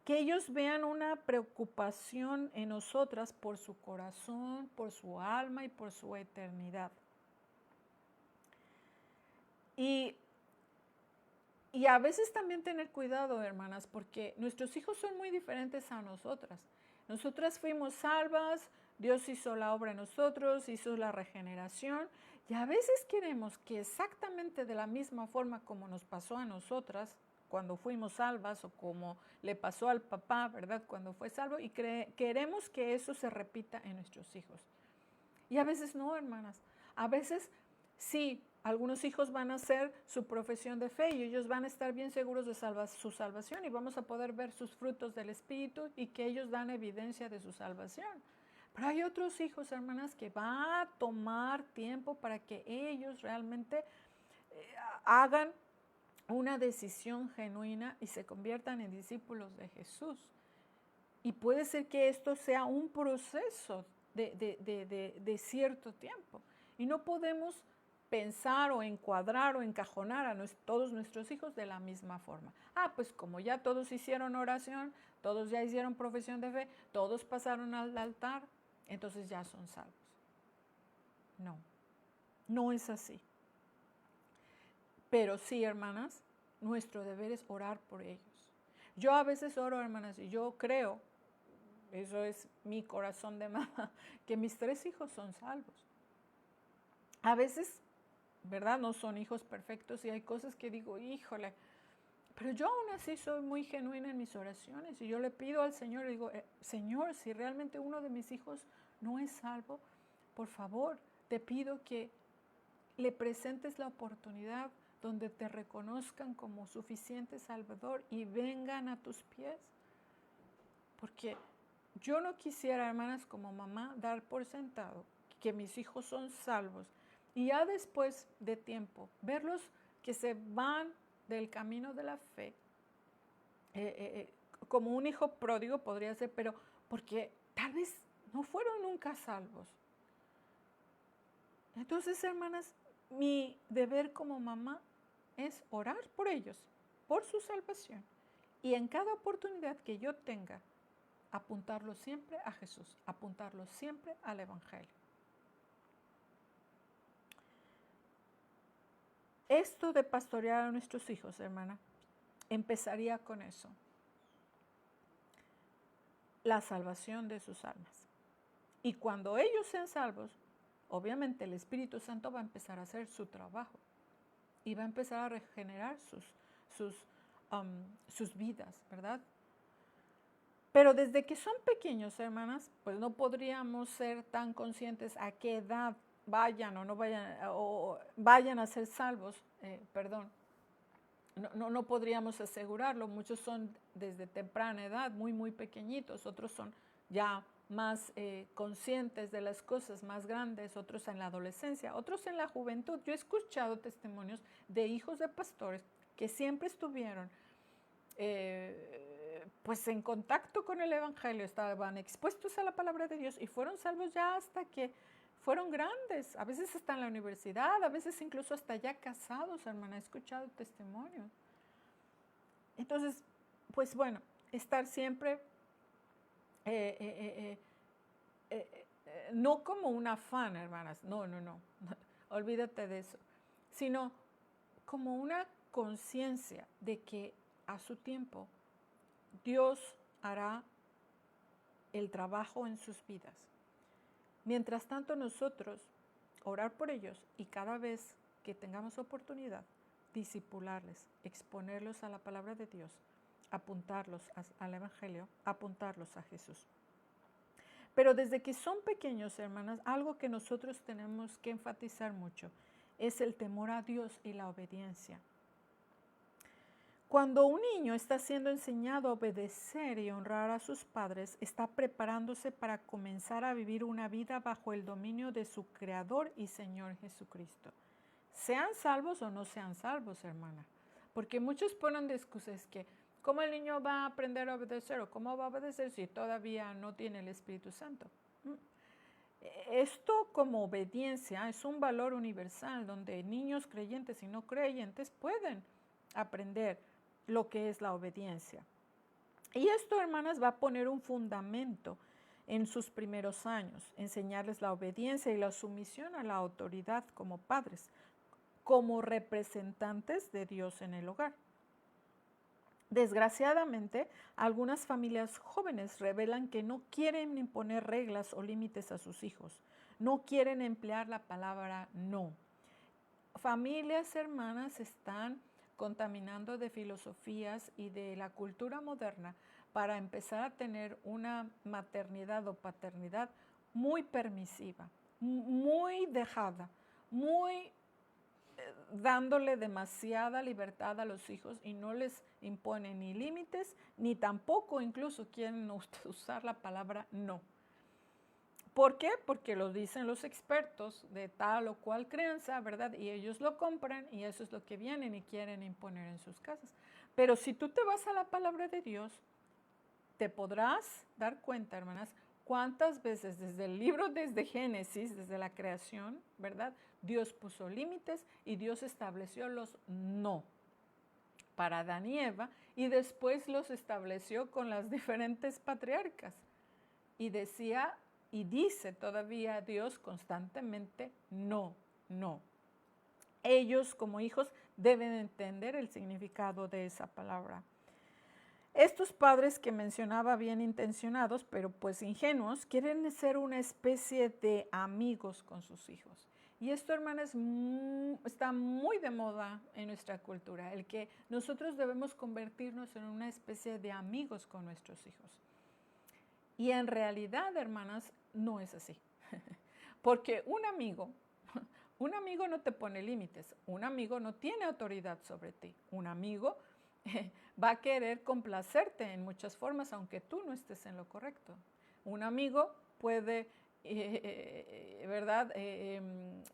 Que ellos vean una preocupación en nosotras por su corazón, por su alma y por su eternidad. Y a veces también tener cuidado, hermanas, porque nuestros hijos son muy diferentes a nosotras. Nosotras fuimos salvas, Dios hizo la obra en nosotros, hizo la regeneración, y a veces queremos que exactamente de la misma forma como nos pasó a nosotras cuando fuimos salvas o como le pasó al papá, ¿verdad?, cuando fue salvo, y queremos que eso se repita en nuestros hijos. Y a veces no, hermanas. A veces sí, algunos hijos van a hacer su profesión de fe y ellos van a estar bien seguros de su salvación y vamos a poder ver sus frutos del Espíritu y que ellos dan evidencia de su salvación. Pero hay otros hijos, hermanas, que va a tomar tiempo para que ellos realmente hagan una decisión genuina y se conviertan en discípulos de Jesús. Y puede ser que esto sea un proceso de cierto tiempo. Y no podemos pensar o encuadrar o encajonar a todos nuestros hijos de la misma forma. Pues como ya todos hicieron oración, todos ya hicieron profesión de fe, todos pasaron al altar, entonces ya son salvos. No, no es así. Pero sí, hermanas, nuestro deber es orar por ellos. Yo a veces oro, hermanas, y yo creo, eso es mi corazón de mamá, que mis 3 hijos son salvos. A veces, ¿verdad?, no son hijos perfectos y hay cosas que digo, híjole, pero yo aún así soy muy genuina en mis oraciones y yo le pido al Señor, digo, Señor, si realmente uno de mis hijos no es salvo, por favor, te pido que le presentes la oportunidad donde te reconozcan como suficiente Salvador y vengan a tus pies. Porque yo no quisiera, hermanas, como mamá, dar por sentado que mis hijos son salvos y ya después de tiempo verlos que se van del camino de la fe, como un hijo pródigo podría ser, pero porque tal vez no fueron nunca salvos. Entonces, hermanas, mi deber como mamá es orar por ellos, por su salvación, y en cada oportunidad que yo tenga, apuntarlo siempre a Jesús, apuntarlo siempre al Evangelio. Esto de pastorear a nuestros hijos, hermana, empezaría con eso, la salvación de sus almas. Y cuando ellos sean salvos, obviamente el Espíritu Santo va a empezar a hacer su trabajo y va a empezar a regenerar sus vidas, ¿verdad? Pero desde que son pequeños, hermanas, pues no podríamos ser tan conscientes a qué edad vayan o no vayan, o vayan a ser salvos, perdón, no podríamos asegurarlo. Muchos son desde temprana edad, muy pequeñitos, otros son ya más conscientes de las cosas más grandes, otros en la adolescencia, otros en la juventud. Yo he escuchado testimonios de hijos de pastores que siempre estuvieron pues en contacto con el Evangelio, estaban expuestos a la palabra de Dios y fueron salvos ya hasta que fueron grandes, a veces hasta en la universidad, a veces incluso hasta ya casados, hermana, he escuchado testimonios. Entonces, pues bueno, estar siempre, no como un afán, hermanas, no, olvídate de eso, sino como una conciencia de que a su tiempo Dios hará el trabajo en sus vidas. Mientras tanto, nosotros orar por ellos y cada vez que tengamos oportunidad, discipularles, exponerlos a la palabra de Dios, apuntarlos al Evangelio, apuntarlos a Jesús. Pero desde que son pequeños, hermanas, algo que nosotros tenemos que enfatizar mucho es el temor a Dios y la obediencia. Cuando un niño está siendo enseñado a obedecer y honrar a sus padres, está preparándose para comenzar a vivir una vida bajo el dominio de su Creador y Señor Jesucristo. Sean salvos o no sean salvos, hermana. Porque muchos ponen de excusas que, ¿cómo el niño va a aprender a obedecer o cómo va a obedecer si todavía no tiene el Espíritu Santo? Esto como obediencia es un valor universal donde niños creyentes y no creyentes pueden aprender lo que es la obediencia. Y esto, hermanas, va a poner un fundamento en sus primeros años, enseñarles la obediencia y la sumisión a la autoridad como padres, como representantes de Dios en el hogar. Desgraciadamente, algunas familias jóvenes revelan que no quieren imponer reglas o límites a sus hijos, no quieren emplear la palabra no. Familias, hermanas, están contaminando de filosofías y de la cultura moderna para empezar a tener una maternidad o paternidad muy permisiva, muy dejada, muy dándole demasiada libertad a los hijos y no les impone ni límites, ni tampoco incluso quieren usar la palabra no. ¿Por qué? Porque lo dicen los expertos de tal o cual crianza, ¿verdad? Y ellos lo compran y eso es lo que vienen y quieren imponer en sus casas. Pero si tú te vas a la palabra de Dios, te podrás dar cuenta, hermanas, cuántas veces desde el libro, desde Génesis, desde la creación, ¿verdad? Dios puso límites y Dios estableció los no para Adán y Eva y después los estableció con las diferentes patriarcas. Y decía y dice todavía Dios constantemente no. Ellos como hijos deben entender el significado de esa palabra. Estos padres que mencionaba bien intencionados, pero pues ingenuos, quieren ser una especie de amigos con sus hijos. Y esto, hermanas, está muy de moda en nuestra cultura, el que nosotros debemos convertirnos en una especie de amigos con nuestros hijos. Y en realidad, hermanas, no es así. Porque un amigo no te pone límites, un amigo no tiene autoridad sobre ti, un amigo va a querer complacerte en muchas formas, aunque tú no estés en lo correcto. Un amigo puede, ¿verdad?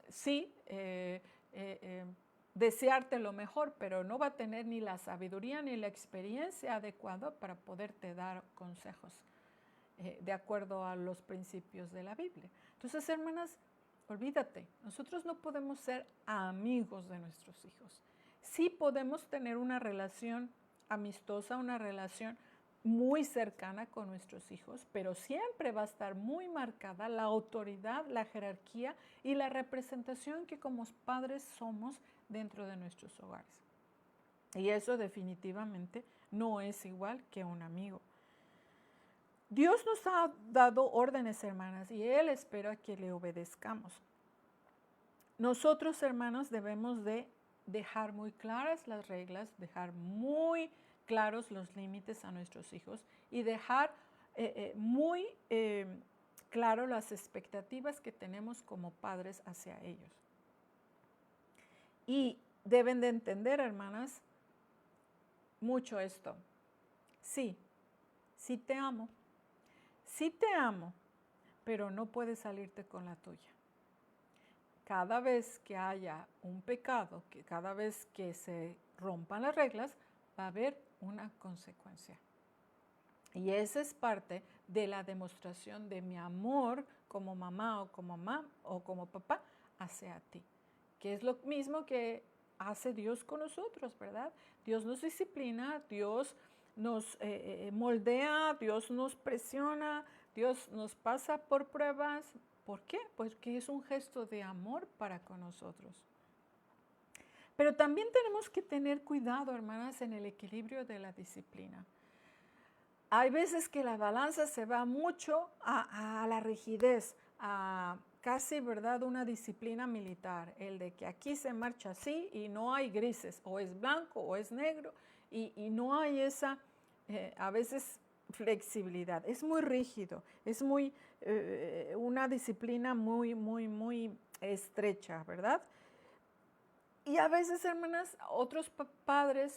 Sí, desearte lo mejor, pero no va a tener ni la sabiduría ni la experiencia adecuada para poderte dar consejos de acuerdo a los principios de la Biblia. Entonces, hermanas, olvídate, nosotros no podemos ser amigos de nuestros hijos. Sí podemos tener una relación amistosa, una relación muy cercana con nuestros hijos, pero siempre va a estar muy marcada la autoridad, la jerarquía y la representación que como padres somos dentro de nuestros hogares. Y eso definitivamente no es igual que un amigo. Dios nos ha dado órdenes, hermanas, y Él espera que le obedezcamos. Nosotros, hermanos, debemos de dejar muy claras las reglas, dejar muy claros los límites a nuestros hijos y dejar muy claro las expectativas que tenemos como padres hacia ellos. Y deben de entender, hermanas, mucho esto. Sí te amo. Sí te amo, pero no puedes salirte con la tuya. Cada vez que haya un pecado, que cada vez que se rompan las reglas, va a haber una consecuencia. Y esa es parte de la demostración de mi amor como mamá o como papá hacia ti, que es lo mismo que hace Dios con nosotros, ¿verdad? Dios nos disciplina, Dios nos moldea, Dios nos presiona, Dios nos pasa por pruebas. ¿Por qué? Porque es un gesto de amor para con nosotros. Pero también tenemos que tener cuidado, hermanas, en el equilibrio de la disciplina. Hay veces que la balanza se va mucho a la rigidez, a casi, ¿verdad?, una disciplina militar, el de que aquí se marcha así y no hay grises, o es blanco o es negro, y no hay esa, a veces, flexibilidad. Es muy rígido, es muy, una disciplina muy estrecha, ¿verdad? Y a veces, hermanas, otros padres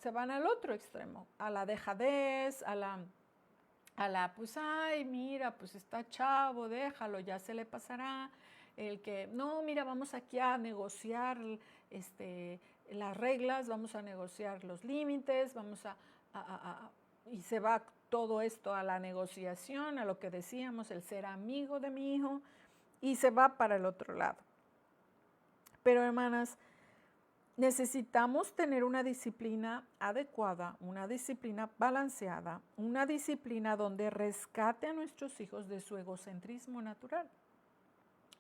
se van al otro extremo, a la dejadez, a la, pues, ay, mira, pues está chavo, déjalo, ya se le pasará. El que, no, mira, vamos aquí a negociar las reglas, vamos a negociar los límites, y se va todo esto a la negociación, a lo que decíamos, el ser amigo de mi hijo, y se va para el otro lado. Pero, hermanas, necesitamos tener una disciplina adecuada, una disciplina balanceada, una disciplina donde rescate a nuestros hijos de su egocentrismo natural.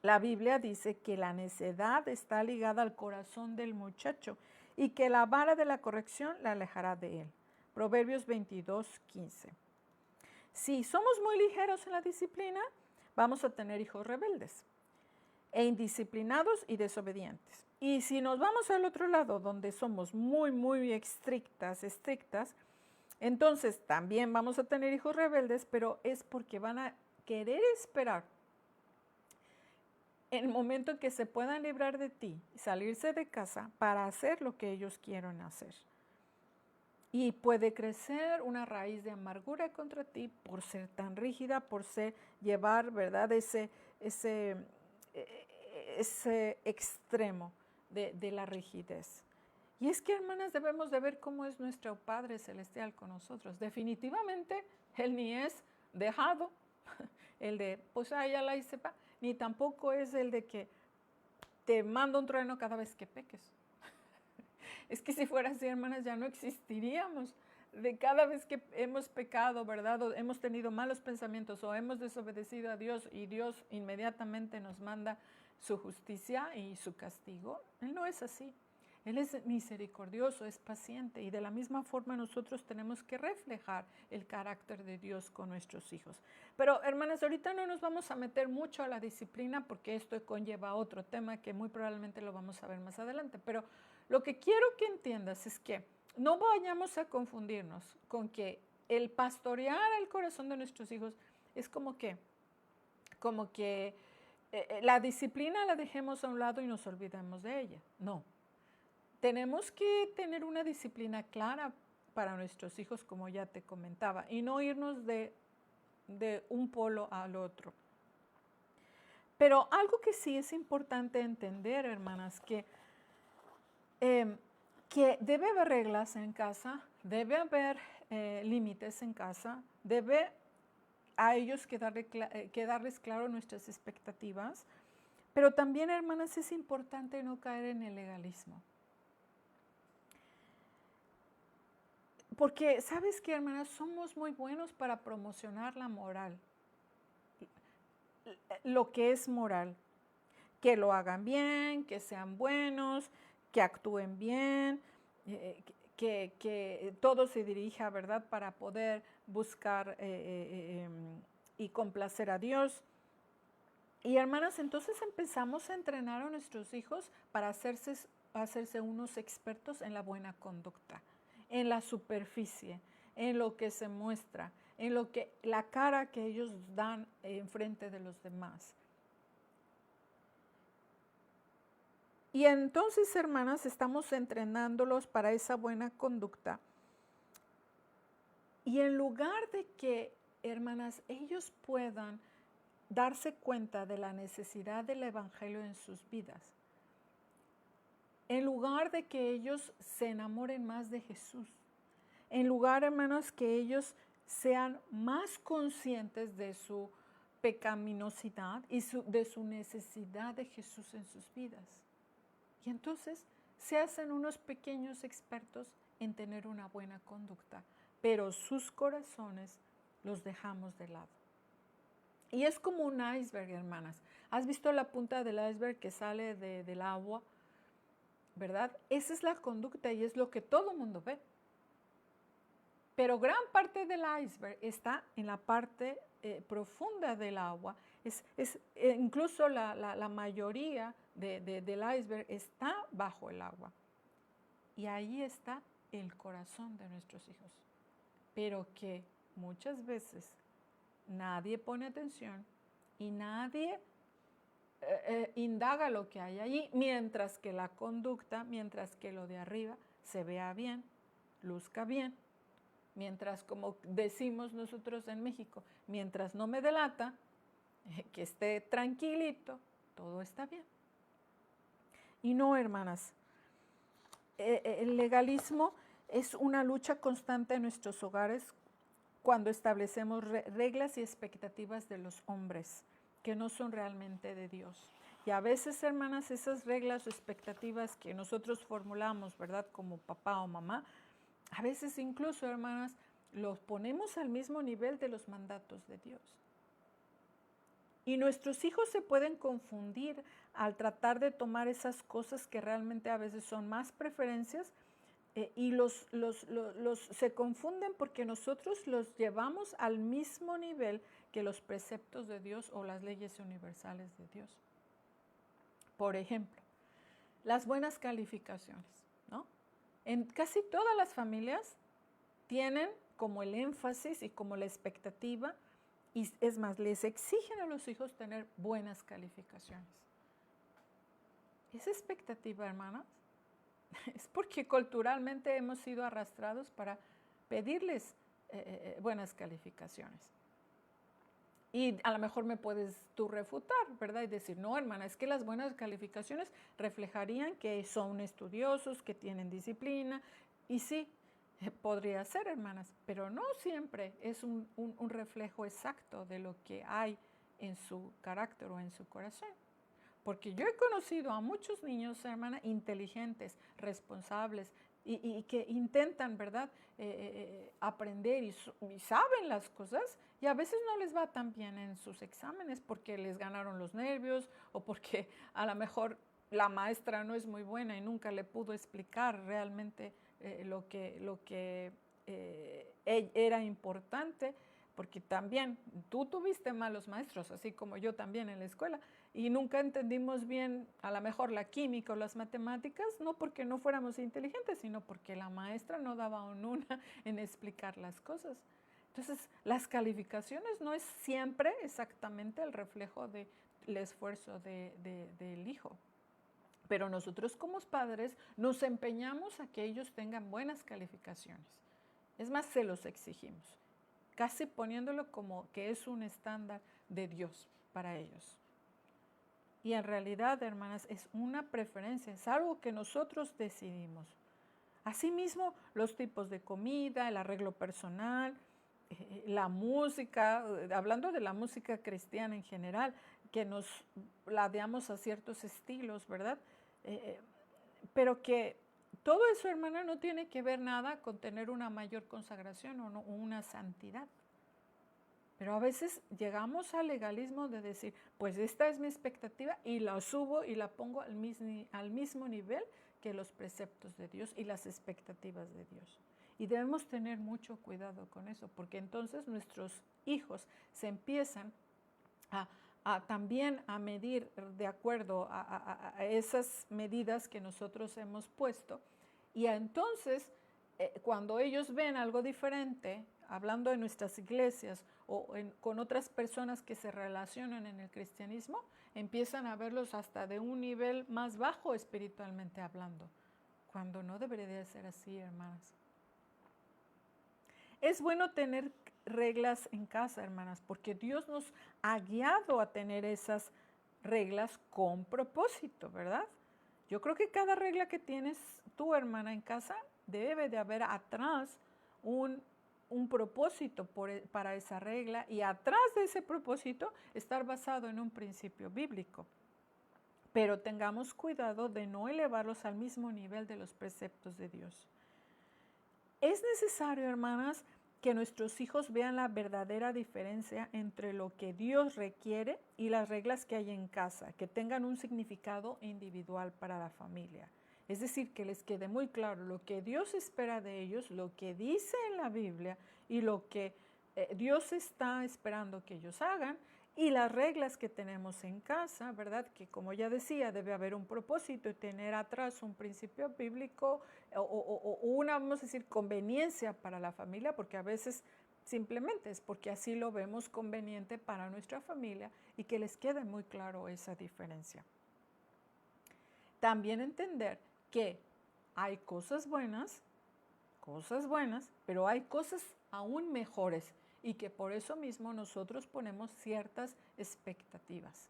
La Biblia dice que la necedad está ligada al corazón del muchacho y que la vara de la corrección la alejará de él. Proverbios 22:15. Si somos muy ligeros en la disciplina, vamos a tener hijos rebeldes e indisciplinados y desobedientes. Y si nos vamos al otro lado, donde somos muy estrictas, entonces también vamos a tener hijos rebeldes, pero es porque van a querer esperar el momento en que se puedan librar de ti, salirse de casa para hacer lo que ellos quieren hacer. Y puede crecer una raíz de amargura contra ti por ser tan rígida, por llevar, ¿verdad?, ese extremo de la rigidez. Y es que, hermanas, debemos de ver cómo es nuestro Padre Celestial con nosotros. Definitivamente, Él ni es dejado, el de, pues, ya la hice, ni tampoco es el de que te manda un trueno cada vez que peques. Es que si fuera así, hermanas, ya no existiríamos. De cada vez que hemos pecado, ¿verdad?, o hemos tenido malos pensamientos o hemos desobedecido a Dios y Dios inmediatamente nos manda su justicia y su castigo. Él no es así. Él es misericordioso, es paciente, y de la misma forma nosotros tenemos que reflejar el carácter de Dios con nuestros hijos. Pero, hermanas, ahorita no nos vamos a meter mucho a la disciplina porque esto conlleva otro tema que muy probablemente lo vamos a ver más adelante. Pero lo que quiero que entiendas es que no vayamos a confundirnos con que el pastorear el corazón de nuestros hijos es como que la disciplina la dejemos a un lado y nos olvidemos de ella. No. Tenemos que tener una disciplina clara para nuestros hijos, como ya te comentaba, y no irnos de un polo al otro. Pero algo que sí es importante entender, hermanas, que debe haber reglas en casa, debe haber límites en casa, debe a ellos que darles claro nuestras expectativas, pero también, hermanas, es importante no caer en el legalismo. Porque, ¿sabes qué, hermanas? Somos muy buenos para promocionar la moral, lo que es moral, que lo hagan bien, que sean buenos, que actúen bien, que todo se dirija, ¿verdad?, para poder buscar y complacer a Dios. Y, hermanas, entonces empezamos a entrenar a nuestros hijos para hacerse unos expertos en la buena conducta, en la superficie, en lo que se muestra, en lo que la cara que ellos dan en frente de los demás. Y entonces, hermanas, estamos entrenándolos para esa buena conducta. Y en lugar de que, hermanas, ellos puedan darse cuenta de la necesidad del evangelio en sus vidas, en lugar de que ellos se enamoren más de Jesús, en lugar, hermanos, que ellos sean más conscientes de su pecaminosidad y de su necesidad de Jesús en sus vidas. Y entonces se hacen unos pequeños expertos en tener una buena conducta, pero sus corazones los dejamos de lado. Y es como un iceberg, hermanas. ¿Has visto la punta del iceberg que sale del agua? ¿Verdad? Esa es la conducta y es lo que todo mundo ve. Pero gran parte del iceberg está en la parte profunda del agua. Incluso la mayoría del iceberg está bajo el agua. Y ahí está el corazón de nuestros hijos. Pero que muchas veces nadie pone atención y nadie indaga lo que hay allí, mientras que la conducta, mientras que lo de arriba se vea bien, luzca bien. Mientras, como decimos nosotros en México, mientras no me delata, que esté tranquilito, todo está bien. Y no, hermanas, el legalismo es una lucha constante en nuestros hogares cuando establecemos reglas y expectativas de los hombres que no son realmente de Dios. Y a veces, hermanas, esas reglas o expectativas que nosotros formulamos, ¿verdad?, como papá o mamá, a veces incluso, hermanas, los ponemos al mismo nivel de los mandatos de Dios. Y nuestros hijos se pueden confundir al tratar de tomar esas cosas que realmente a veces son más preferencias y se confunden porque nosotros los llevamos al mismo nivel que los preceptos de Dios o las leyes universales de Dios. Por ejemplo, las buenas calificaciones, ¿no? En casi todas las familias tienen como el énfasis y como la expectativa, y es más, les exigen a los hijos tener buenas calificaciones. Esa expectativa, hermanas, es porque culturalmente hemos sido arrastrados para pedirles buenas calificaciones. Y a lo mejor me puedes tú refutar, ¿verdad? Y decir, no, hermana, es que las buenas calificaciones reflejarían que son estudiosos, que tienen disciplina. Y sí, podría ser, hermanas, pero no siempre es un reflejo exacto de lo que hay en su carácter o en su corazón. Porque yo he conocido a muchos niños, hermana, inteligentes, responsables y que intentan, ¿verdad?, aprender y saben las cosas y a veces no les va tan bien en sus exámenes porque les ganaron los nervios o porque a lo mejor la maestra no es muy buena y nunca le pudo explicar realmente lo que era importante. Porque también tú tuviste malos maestros, así como yo también en la escuela, y nunca entendimos bien a lo mejor la química o las matemáticas, no porque no fuéramos inteligentes, sino porque la maestra no daba una en explicar las cosas. Entonces, las calificaciones no es siempre exactamente el reflejo del esfuerzo del hijo. Pero nosotros como padres nos empeñamos a que ellos tengan buenas calificaciones. Es más, se los exigimos, casi poniéndolo como que es un estándar de Dios para ellos. Y en realidad, hermanas, es una preferencia, es algo que nosotros decidimos. Asimismo, los tipos de comida, el arreglo personal, la música, hablando de la música cristiana en general, que nos ladeamos a ciertos estilos, ¿verdad? Pero que todo eso, hermana, no tiene que ver nada con tener una mayor consagración o una santidad. Pero a veces llegamos al legalismo de decir, pues esta es mi expectativa y la subo y la pongo al mismo nivel que los preceptos de Dios y las expectativas de Dios. Y debemos tener mucho cuidado con eso, porque entonces nuestros hijos se empiezan también a medir de acuerdo a esas medidas que nosotros hemos puesto. Y entonces, cuando ellos ven algo diferente hablando de nuestras iglesias o con otras personas que se relacionan en el cristianismo, empiezan a verlos hasta de un nivel más bajo espiritualmente hablando, cuando no debería de ser así, hermanas. Es bueno tener reglas en casa, hermanas, porque Dios nos ha guiado a tener esas reglas con propósito, ¿verdad? Yo creo que cada regla que tienes tú, hermana, en casa, debe de haber atrás un propósito para esa regla y atrás de ese propósito estar basado en un principio bíblico. Pero tengamos cuidado de no elevarlos al mismo nivel de los preceptos de Dios. Es necesario, hermanas, que nuestros hijos vean la verdadera diferencia entre lo que Dios requiere y las reglas que hay en casa, que tengan un significado individual para la familia. Es decir, que les quede muy claro lo que Dios espera de ellos, lo que dice en la Biblia y lo que Dios está esperando que ellos hagan, y las reglas que tenemos en casa, ¿verdad? Que como ya decía, debe haber un propósito y tener atrás un principio bíblico o una, vamos a decir, conveniencia para la familia, porque a veces simplemente es porque así lo vemos conveniente para nuestra familia y que les quede muy claro esa diferencia. También entender que hay cosas buenas, pero hay cosas aún mejores y que por eso mismo nosotros ponemos ciertas expectativas.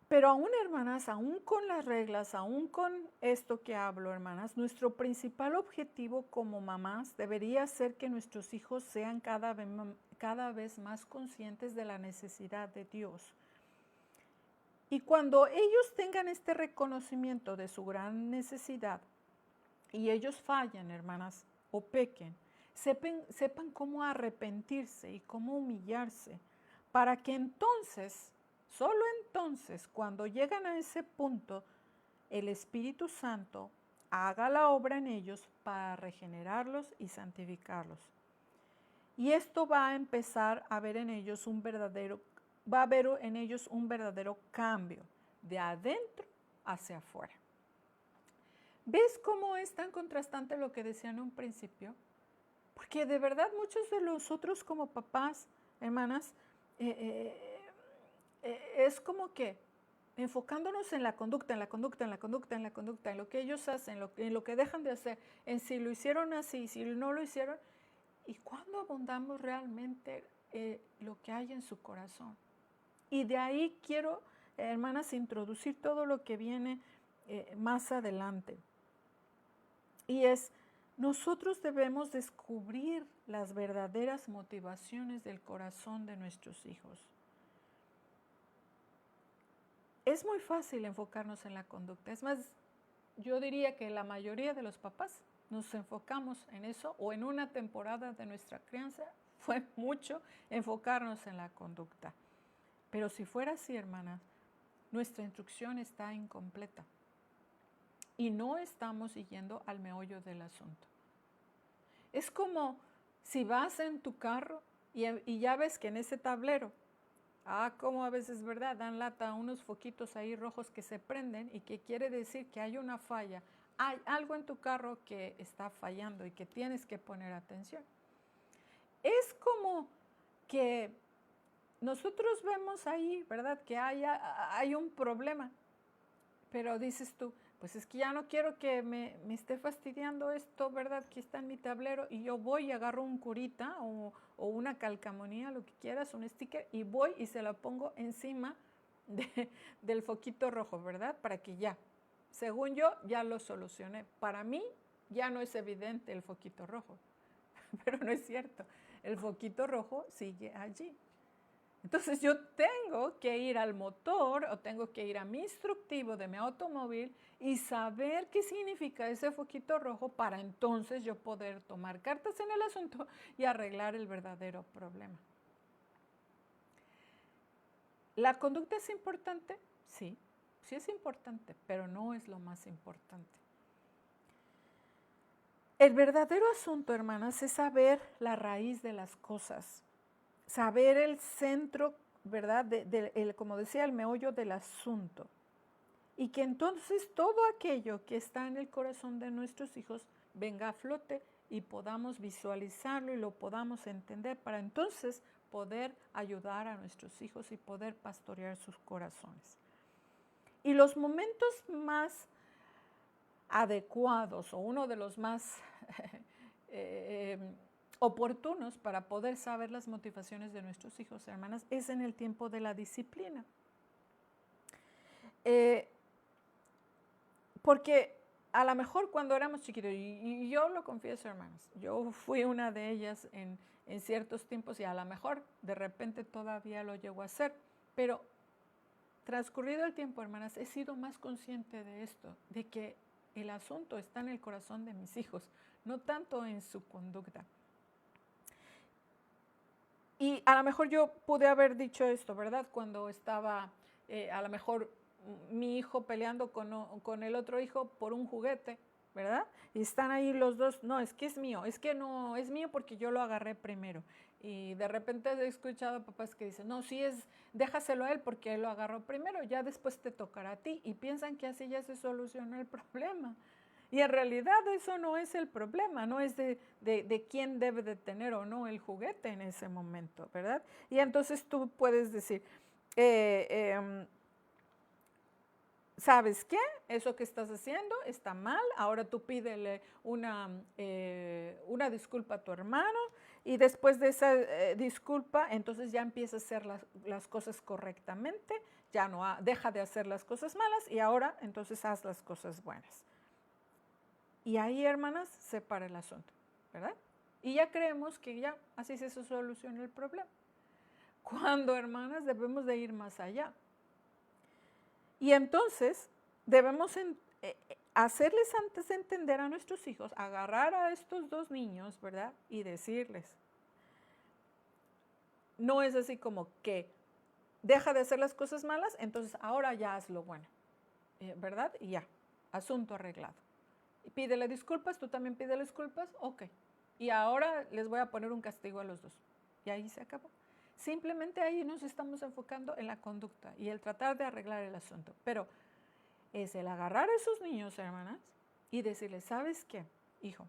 Pero aún, hermanas, aún con las reglas, aún con esto que hablo, hermanas, nuestro principal objetivo como mamás debería ser que nuestros hijos sean cada vez más conscientes de la necesidad de Dios. Y cuando ellos tengan este reconocimiento de su gran necesidad y ellos fallan, hermanas, o pequen, sepan cómo arrepentirse y cómo humillarse, para que entonces, solo entonces, cuando llegan a ese punto, el Espíritu Santo haga la obra en ellos para regenerarlos y santificarlos. Y esto va a empezar a ver en ellos va a haber en ellos un verdadero cambio de adentro hacia afuera. ¿Ves cómo es tan contrastante lo que decía en un principio? Porque de verdad muchos de nosotros como papás, hermanas, es como que enfocándonos en la conducta, en lo que ellos hacen, en lo que dejan de hacer, en si lo hicieron así, si no lo hicieron, y cuando abundamos realmente lo que hay en su corazón. Y de ahí quiero, hermanas, introducir todo lo que viene más adelante. Y nosotros debemos descubrir las verdaderas motivaciones del corazón de nuestros hijos. Es muy fácil enfocarnos en la conducta. Es más, yo diría que la mayoría de los papás nos enfocamos en eso, o en una temporada de nuestra crianza fue mucho enfocarnos en la conducta. Pero si fuera así, hermanas, nuestra instrucción está incompleta y no estamos siguiendo al meollo del asunto. Es como si vas en tu carro y ya ves que en ese tablero, como a veces, ¿verdad?, dan lata a unos foquitos ahí rojos que se prenden y que quiere decir que hay una falla. Hay algo en tu carro que está fallando y que tienes que poner atención. Es como que nosotros vemos ahí, ¿verdad?, que hay un problema, pero dices tú, pues es que ya no quiero que me esté fastidiando esto, ¿verdad?, que está en mi tablero, y yo voy y agarro un curita o una calcamonía, lo que quieras, un sticker, y voy y se la pongo encima del foquito rojo, ¿verdad?, para que ya, según yo, ya lo solucioné. Para mí ya no es evidente el foquito rojo, pero no es cierto, el foquito rojo sigue allí. Entonces yo tengo que ir al motor o tengo que ir a mi instructivo de mi automóvil y saber qué significa ese foquito rojo para entonces yo poder tomar cartas en el asunto y arreglar el verdadero problema. ¿La conducta es importante? Sí es importante, pero no es lo más importante. El verdadero asunto, hermanas, es saber la raíz de las cosas. Saber el centro, ¿verdad?, como decía, el meollo del asunto. Y que entonces todo aquello que está en el corazón de nuestros hijos venga a flote y podamos visualizarlo y lo podamos entender para entonces poder ayudar a nuestros hijos y poder pastorear sus corazones. Y los momentos más adecuados o uno de los más oportunos para poder saber las motivaciones de nuestros hijos, hermanas, es en el tiempo de la disciplina. Porque a lo mejor cuando éramos chiquitos, y yo lo confieso, hermanas, yo fui una de ellas en ciertos tiempos y a lo mejor de repente todavía lo llego a hacer, pero transcurrido el tiempo, hermanas, he sido más consciente de esto, de que el asunto está en el corazón de mis hijos, no tanto en su conducta. Y a lo mejor yo pude haber dicho esto, ¿verdad? Cuando estaba a lo mejor mi hijo peleando con el otro hijo por un juguete, ¿verdad? Y están ahí los dos, no, es que es mío, es que no, es mío porque yo lo agarré primero. Y de repente he escuchado a papás que dicen, no, sí es, déjaselo a él porque él lo agarró primero, ya después te tocará a ti. Y piensan que así ya se soluciona el problema. Y en realidad eso no es el problema, no es de quién debe de tener o no el juguete en ese momento, ¿verdad? Y entonces tú puedes decir, ¿sabes qué? Eso que estás haciendo está mal, ahora tú pídele una disculpa a tu hermano y después de esa disculpa, entonces ya empieza a hacer las cosas correctamente, ya no deja de hacer las cosas malas y ahora entonces haz las cosas buenas. Y ahí, hermanas, se para el asunto, ¿verdad? Y ya creemos que ya así se soluciona el problema. Cuando, hermanas, debemos de ir más allá. Y entonces debemos hacerles antes de entender a nuestros hijos, agarrar a estos dos niños, ¿verdad? Y decirles, no es así como que deja de hacer las cosas malas, entonces ahora ya haz lo bueno, ¿verdad? Y ya, asunto arreglado. Pídele disculpas, tú también pídele disculpas, ok. Y ahora les voy a poner un castigo a los dos. Y ahí se acabó. Simplemente ahí nos estamos enfocando en la conducta y el tratar de arreglar el asunto. Pero es el agarrar a esos niños, hermanas, y decirles, ¿sabes qué, hijo?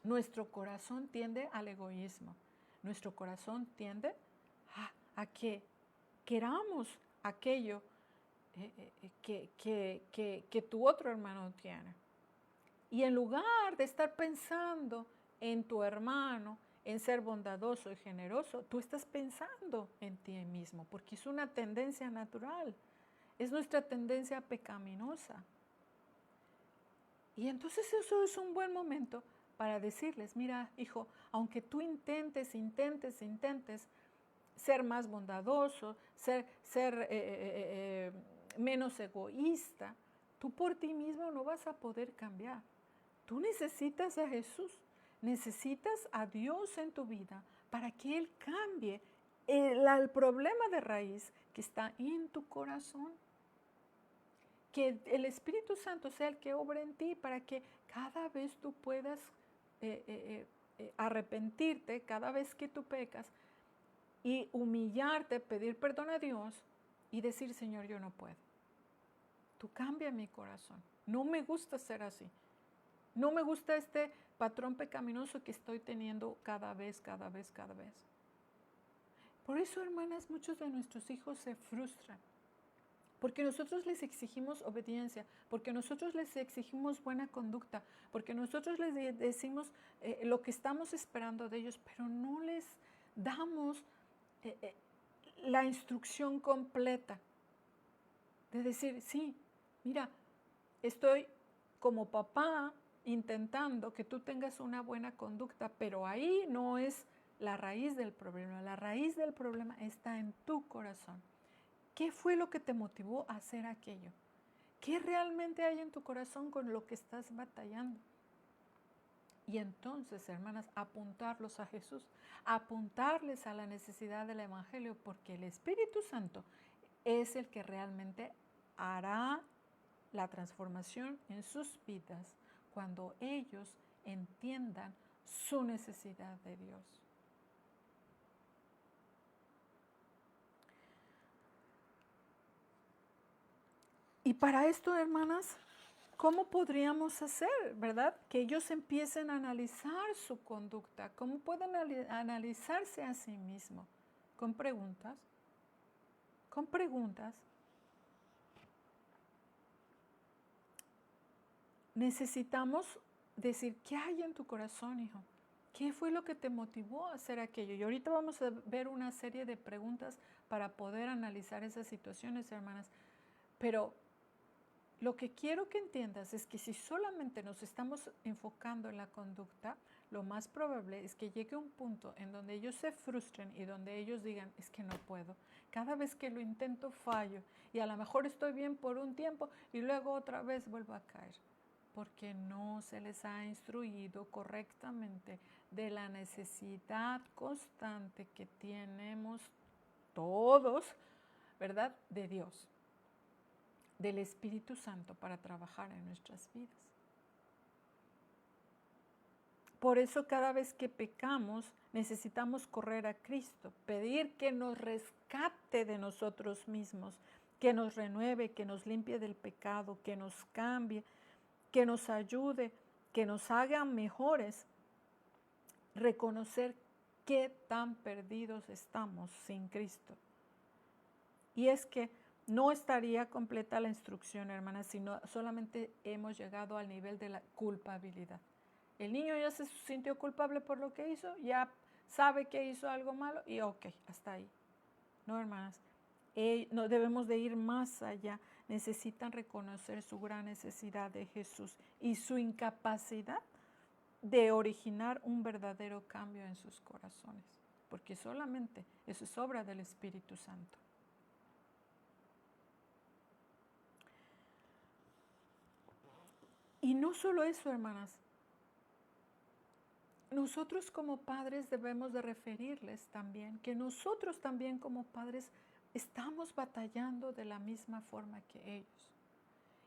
Nuestro corazón tiende al egoísmo. Nuestro corazón tiende a que queramos aquello que tu otro hermano tiene. Y en lugar de estar pensando en tu hermano, en ser bondadoso y generoso, tú estás pensando en ti mismo, porque es una tendencia natural, es nuestra tendencia pecaminosa. Y entonces eso es un buen momento para decirles, mira, hijo, aunque tú intentes ser más bondadoso, ser menos egoísta, tú por ti mismo no vas a poder cambiar. Tú necesitas a Jesús, necesitas a Dios en tu vida para que Él cambie el problema de raíz que está en tu corazón. Que el Espíritu Santo sea el que obra en ti para que cada vez tú puedas arrepentirte, cada vez que tú pecas, y humillarte, pedir perdón a Dios y decir, Señor, yo no puedo. Tú cambia mi corazón. No me gusta ser así. No me gusta este patrón pecaminoso que estoy teniendo cada vez. Por eso, hermanas, muchos de nuestros hijos se frustran. Porque nosotros les exigimos obediencia, porque nosotros les exigimos buena conducta, porque nosotros les decimos lo que estamos esperando de ellos, pero no les damos la instrucción completa. De decir, sí, mira, estoy como papá intentando que tú tengas una buena conducta, pero ahí no es la raíz del problema. La raíz del problema está en tu corazón. ¿Qué fue lo que te motivó a hacer aquello? ¿Qué realmente hay en tu corazón con lo que estás batallando? Y entonces, hermanas, apuntarlos a Jesús, apuntarles a la necesidad del Evangelio, porque el Espíritu Santo es el que realmente hará la transformación en sus vidas cuando ellos entiendan su necesidad de Dios. Y para esto, hermanas, ¿cómo podríamos hacer, verdad? Que ellos empiecen a analizar su conducta. ¿Cómo pueden analizarse a sí mismos? Con preguntas. Con preguntas. Necesitamos decir, ¿qué hay en tu corazón, hijo? ¿Qué fue lo que te motivó a hacer aquello? Y ahorita vamos a ver una serie de preguntas para poder analizar esas situaciones, hermanas. Pero lo que quiero que entiendas es que si solamente nos estamos enfocando en la conducta, lo más probable es que llegue un punto en donde ellos se frustren y donde ellos digan, es que no puedo. Cada vez que lo intento fallo y a lo mejor estoy bien por un tiempo y luego otra vez vuelvo a caer, porque no se les ha instruido correctamente de la necesidad constante que tenemos todos, ¿verdad?, de Dios, del Espíritu Santo para trabajar en nuestras vidas. Por eso cada vez que pecamos necesitamos correr a Cristo, pedir que nos rescate de nosotros mismos, que nos renueve, que nos limpie del pecado, que nos cambie, que nos ayude, que nos haga mejores, reconocer qué tan perdidos estamos sin Cristo. Y es que no estaría completa la instrucción, hermanas, si solamente hemos llegado al nivel de la culpabilidad. El niño ya se sintió culpable por lo que hizo, ya sabe que hizo algo malo y ok, hasta ahí. No, hermanas, no debemos de ir más allá. Necesitan reconocer su gran necesidad de Jesús y su incapacidad de originar un verdadero cambio en sus corazones, porque solamente eso es obra del Espíritu Santo. Y no solo eso, hermanas, nosotros como padres debemos de referirles también que nosotros también como padres estamos batallando de la misma forma que ellos.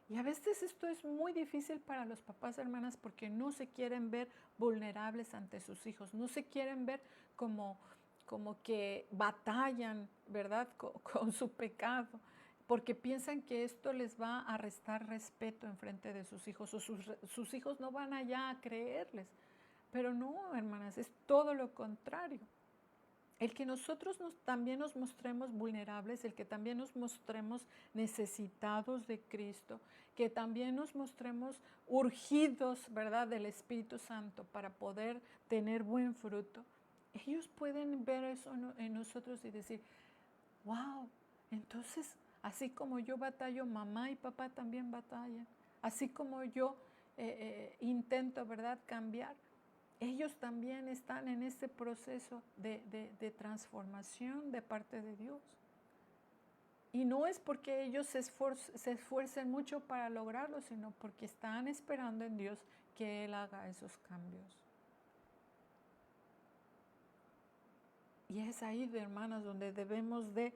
Y a veces esto es muy difícil para los papás, hermanas, porque no se quieren ver vulnerables ante sus hijos, no se quieren ver como que batallan, ¿verdad?, con su pecado, porque piensan que esto les va a restar respeto en frente de sus hijos, o sus hijos no van allá a creerles. Pero no, hermanas, es todo lo contrario. El que nosotros también nos mostremos vulnerables, el que también nos mostremos necesitados de Cristo, que también nos mostremos urgidos, ¿verdad?, del Espíritu Santo para poder tener buen fruto. Ellos pueden ver eso en nosotros y decir, wow, entonces así como yo batallo, mamá y papá también batallan. Así como yo intento, ¿verdad?, cambiar, ellos también están en ese proceso de transformación de parte de Dios. Y no es porque ellos se esfuercen mucho para lograrlo, sino porque están esperando en Dios que Él haga esos cambios. Y es ahí, hermanas, donde debemos de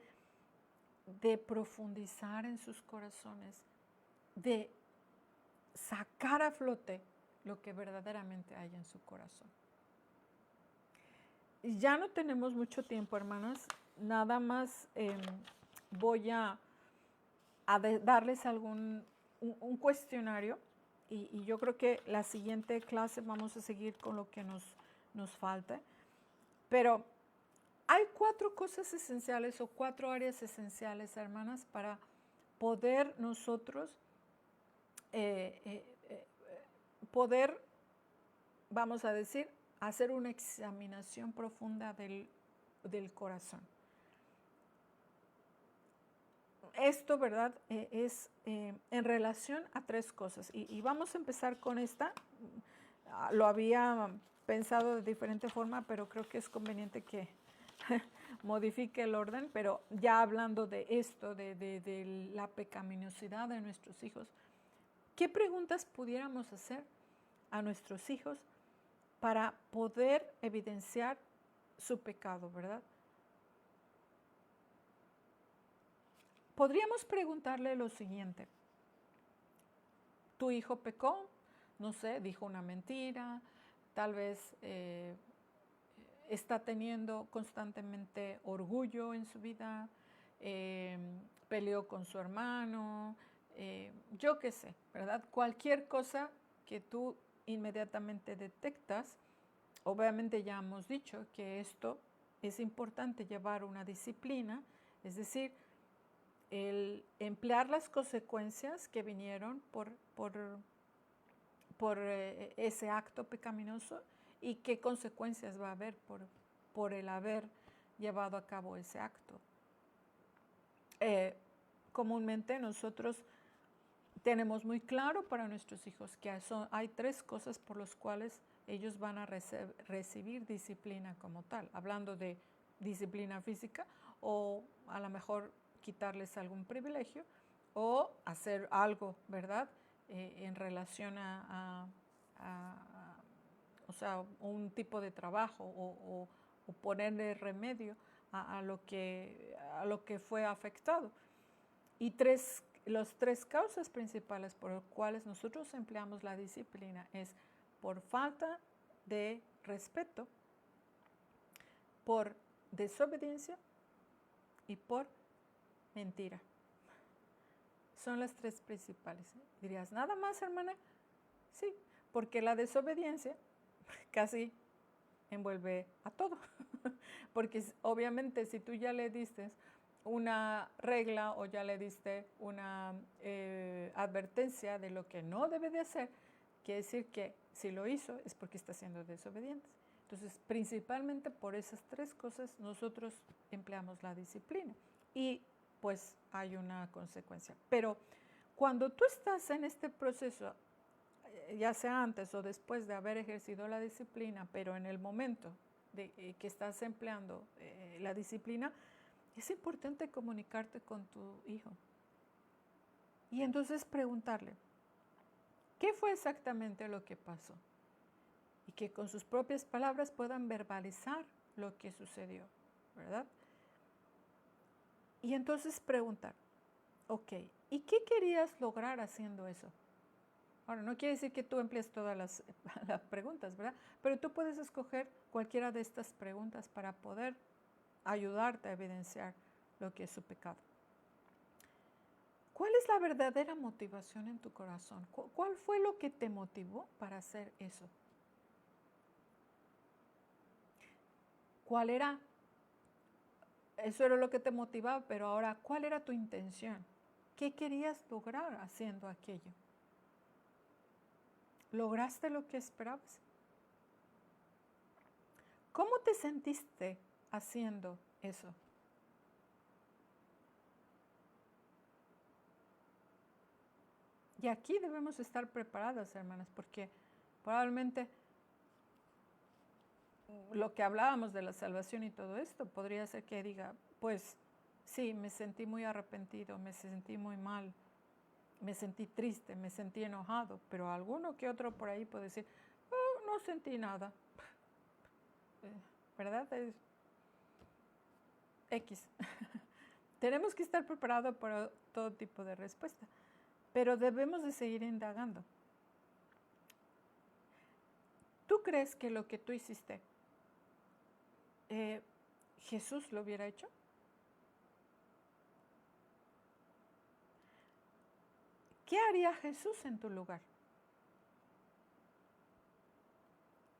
profundizar en sus corazones, de sacar a flote lo que verdaderamente hay en su corazón. Ya no tenemos mucho tiempo, hermanas. Nada más voy a darles un cuestionario y yo creo que la siguiente clase vamos a seguir con lo que nos falta. Pero hay 4 cosas esenciales o 4 áreas esenciales, hermanas, para poder nosotros poder, vamos a decir, hacer una examinación profunda del corazón. Esto, ¿verdad?, es en relación a 3 cosas. Y vamos a empezar con esta. Lo había pensado de diferente forma, pero creo que es conveniente que modifique el orden. Pero ya hablando de esto, de la pecaminosidad de nuestros hijos, ¿qué preguntas pudiéramos hacer a nuestros hijos para poder evidenciar su pecado, verdad? Podríamos preguntarle lo siguiente: ¿tu hijo pecó? No sé, dijo una mentira, tal vez está teniendo constantemente orgullo en su vida, peleó con su hermano, yo qué sé, ¿verdad? Cualquier cosa que tú inmediatamente detectas, obviamente ya hemos dicho que esto es importante llevar una disciplina, es decir, el emplear las consecuencias que vinieron por ese acto pecaminoso y qué consecuencias va a haber por el haber llevado a cabo ese acto. Comúnmente nosotros tenemos muy claro para nuestros hijos que hay 3 cosas por las cuales ellos van a recibir disciplina como tal, hablando de disciplina física o a lo mejor quitarles algún privilegio o hacer algo, ¿verdad? En relación o sea, un tipo de trabajo o ponerle remedio a lo que fue afectado. Y las 3 causas principales por las cuales nosotros empleamos la disciplina es por falta de respeto, por desobediencia y por mentira. Son las 3 principales. Dirías, ¿nada más, hermana? Sí, porque la desobediencia casi envuelve a todo. Porque obviamente si tú ya le diste una regla o ya le diste una advertencia de lo que no debe de hacer, quiere decir que si lo hizo es porque está siendo desobediente. Entonces, principalmente por esas 3 cosas nosotros empleamos la disciplina y pues hay una consecuencia. Pero cuando tú estás en este proceso, ya sea antes o después de haber ejercido la disciplina, pero en el momento de que estás empleando la disciplina, es importante comunicarte con tu hijo. Y entonces preguntarle, ¿qué fue exactamente lo que pasó? Y que con sus propias palabras puedan verbalizar lo que sucedió, ¿verdad? Y entonces preguntar, ok, ¿y qué querías lograr haciendo eso? Ahora, no quiere decir que tú emplees todas las preguntas, ¿verdad? Pero tú puedes escoger cualquiera de estas preguntas para poder ayudarte a evidenciar lo que es su pecado. ¿Cuál es la verdadera motivación en tu corazón? ¿Cuál fue lo que te motivó para hacer eso? ¿Cuál era? Eso era lo que te motivaba, pero ahora, ¿cuál era tu intención? ¿Qué querías lograr haciendo aquello? ¿Lograste lo que esperabas? ¿Cómo te sentiste haciendo eso? Y aquí debemos estar preparadas, hermanas, porque probablemente lo que hablábamos de la salvación y todo esto podría ser que diga, pues sí, me sentí muy arrepentido, me sentí muy mal, me sentí triste, me sentí enojado, pero alguno que otro por ahí puede decir, oh, no sentí nada, ¿verdad? Es X. Tenemos que estar preparados para todo tipo de respuesta, pero debemos de seguir indagando. ¿Tú crees que lo que tú hiciste, Jesús lo hubiera hecho? ¿Qué haría Jesús en tu lugar?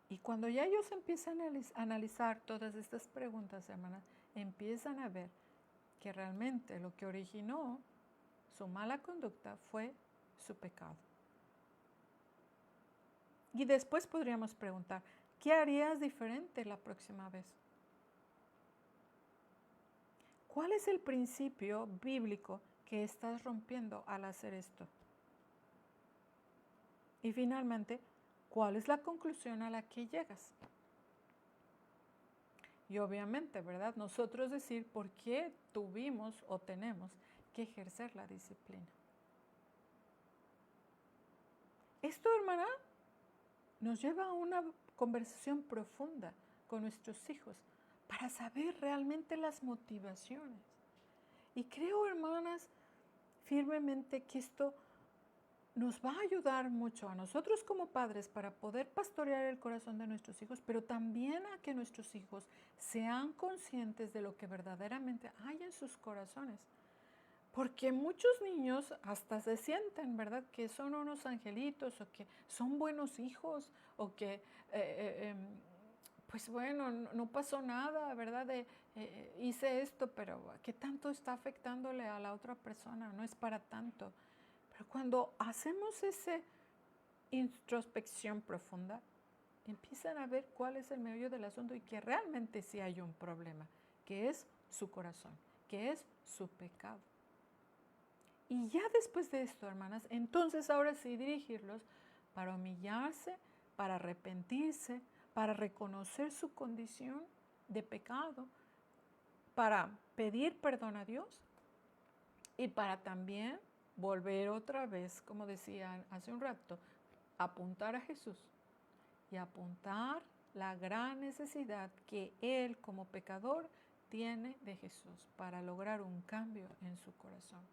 Y cuando ya ellos empiezan a analizar todas estas preguntas, hermanas, empiezan a ver que realmente lo que originó su mala conducta fue su pecado. Y después podríamos preguntar, ¿qué harías diferente la próxima vez? ¿Cuál es el principio bíblico que estás rompiendo al hacer esto? Y finalmente, ¿cuál es la conclusión a la que llegas? Y obviamente, ¿verdad? Nosotros decir por qué tuvimos o tenemos que ejercer la disciplina. Esto, hermana, nos lleva a una conversación profunda con nuestros hijos para saber realmente las motivaciones. Y creo, hermanas, firmemente que esto nos va a ayudar mucho a nosotros como padres para poder pastorear el corazón de nuestros hijos, pero también a que nuestros hijos sean conscientes de lo que verdaderamente hay en sus corazones. Porque muchos niños hasta se sienten, ¿verdad?, que son unos angelitos o que son buenos hijos o que, pues bueno, no pasó nada, ¿verdad? Hice esto, pero ¿qué tanto está afectándole a la otra persona? No es para tanto. Pero cuando hacemos esa introspección profunda, empiezan a ver cuál es el meollo del asunto y que realmente sí hay un problema, que es su corazón, que es su pecado. Y ya después de esto, hermanas, entonces ahora sí dirigirlos para humillarse, para arrepentirse, para reconocer su condición de pecado, para pedir perdón a Dios y para también volver otra vez, como decía hace un rato, apuntar a Jesús y apuntar la gran necesidad que Él como pecador tiene de Jesús para lograr un cambio en su corazón.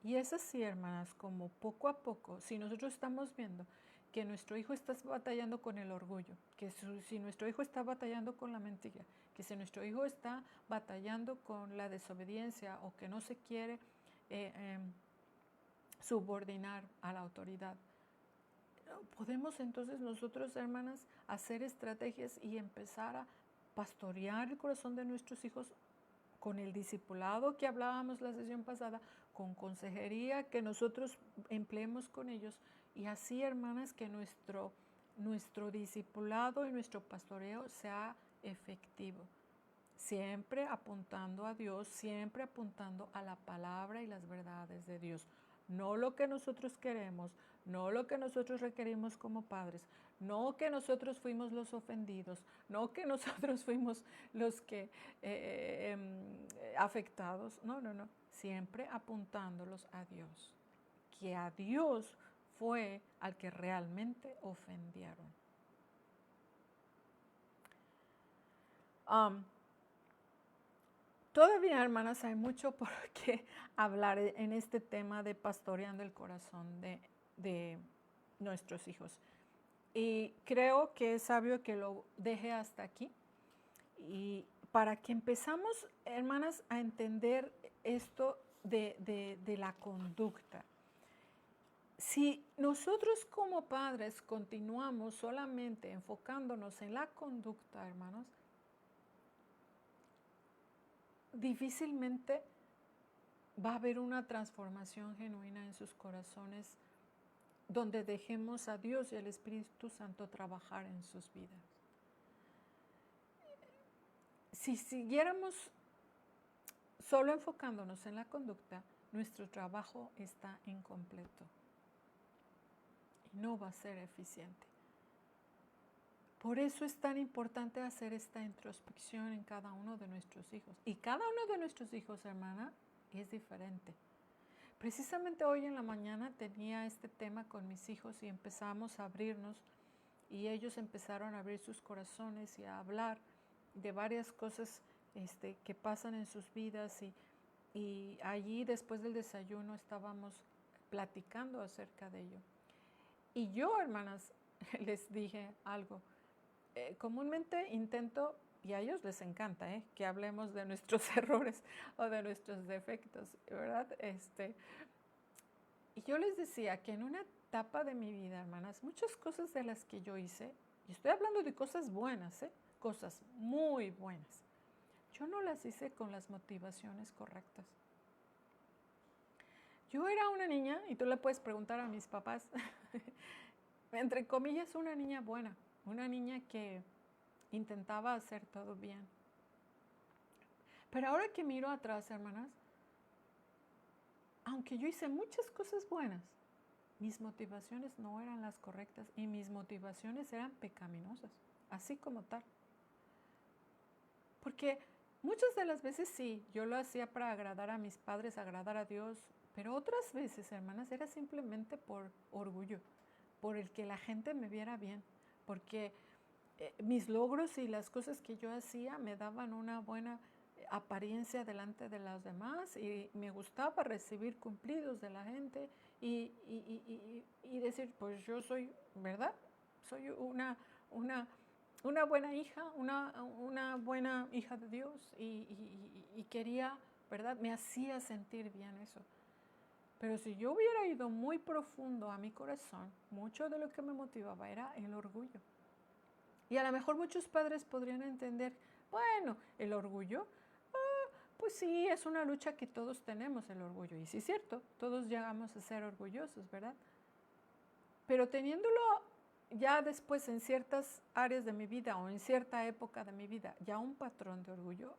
Y es así, hermanas, como poco a poco, si nosotros estamos viendo que nuestro hijo está batallando con el orgullo, que si nuestro hijo está batallando con la mentira, que si nuestro hijo está batallando con la desobediencia o que no se quiere subordinar a la autoridad, podemos entonces nosotros, hermanas, hacer estrategias y empezar a pastorear el corazón de nuestros hijos con el discipulado que hablábamos la sesión pasada, con consejería que nosotros empleemos con ellos y así, hermanas, que nuestro discipulado y nuestro pastoreo sea efectivo. Siempre apuntando a Dios, siempre apuntando a la palabra y las verdades de Dios. No lo que nosotros queremos, no lo que nosotros requerimos como padres, no que nosotros fuimos los ofendidos, no que nosotros fuimos los que afectados. No. Siempre apuntándolos a Dios. Que a Dios fue al que realmente ofendieron. Todavía, hermanas, hay mucho por qué hablar en este tema de pastoreando el corazón de nuestros hijos. Y creo que es sabio que lo deje hasta aquí. Y para que empezamos, hermanas, a entender esto de la conducta. Si nosotros como padres continuamos solamente enfocándonos en la conducta, hermanos, difícilmente va a haber una transformación genuina en sus corazones donde dejemos a Dios y al Espíritu Santo trabajar en sus vidas. Si siguiéramos solo enfocándonos en la conducta, nuestro trabajo está incompleto y no va a ser eficiente. Por eso es tan importante hacer esta introspección en cada uno de nuestros hijos. Y cada uno de nuestros hijos, hermana, es diferente. Precisamente hoy en la mañana tenía este tema con mis hijos y empezamos a abrirnos y ellos empezaron a abrir sus corazones y a hablar de varias cosas que pasan en sus vidas y allí después del desayuno estábamos platicando acerca de ello. Y yo, hermanas, les dije algo. Comúnmente intento, y a ellos les encanta, que hablemos de nuestros errores o de nuestros defectos, ¿verdad? Y yo les decía que en una etapa de mi vida, hermanas, muchas cosas de las que yo hice, y estoy hablando de cosas buenas, cosas muy buenas, yo no las hice con las motivaciones correctas. Yo era una niña, y tú le puedes preguntar a mis papás, entre comillas, una niña buena, una niña que intentaba hacer todo bien. Pero ahora que miro atrás, hermanas, aunque yo hice muchas cosas buenas, mis motivaciones no eran las correctas y mis motivaciones eran pecaminosas, así como tal. Porque muchas de las veces sí, yo lo hacía para agradar a mis padres, agradar a Dios, pero otras veces, hermanas, era simplemente por orgullo, por el que la gente me viera bien, porque mis logros y las cosas que yo hacía me daban una buena apariencia delante de los demás y me gustaba recibir cumplidos de la gente y decir, pues yo soy, ¿verdad? Soy una una buena hija, una buena hija de Dios y quería, ¿verdad? Me hacía sentir bien eso. Pero si yo hubiera ido muy profundo a mi corazón, mucho de lo que me motivaba era el orgullo. Y a lo mejor muchos padres podrían entender, bueno, el orgullo, pues sí, es una lucha que todos tenemos, el orgullo. Y sí es cierto, todos llegamos a ser orgullosos, ¿verdad? Pero teniéndolo ya después en ciertas áreas de mi vida o en cierta época de mi vida, ya un patrón de orgullo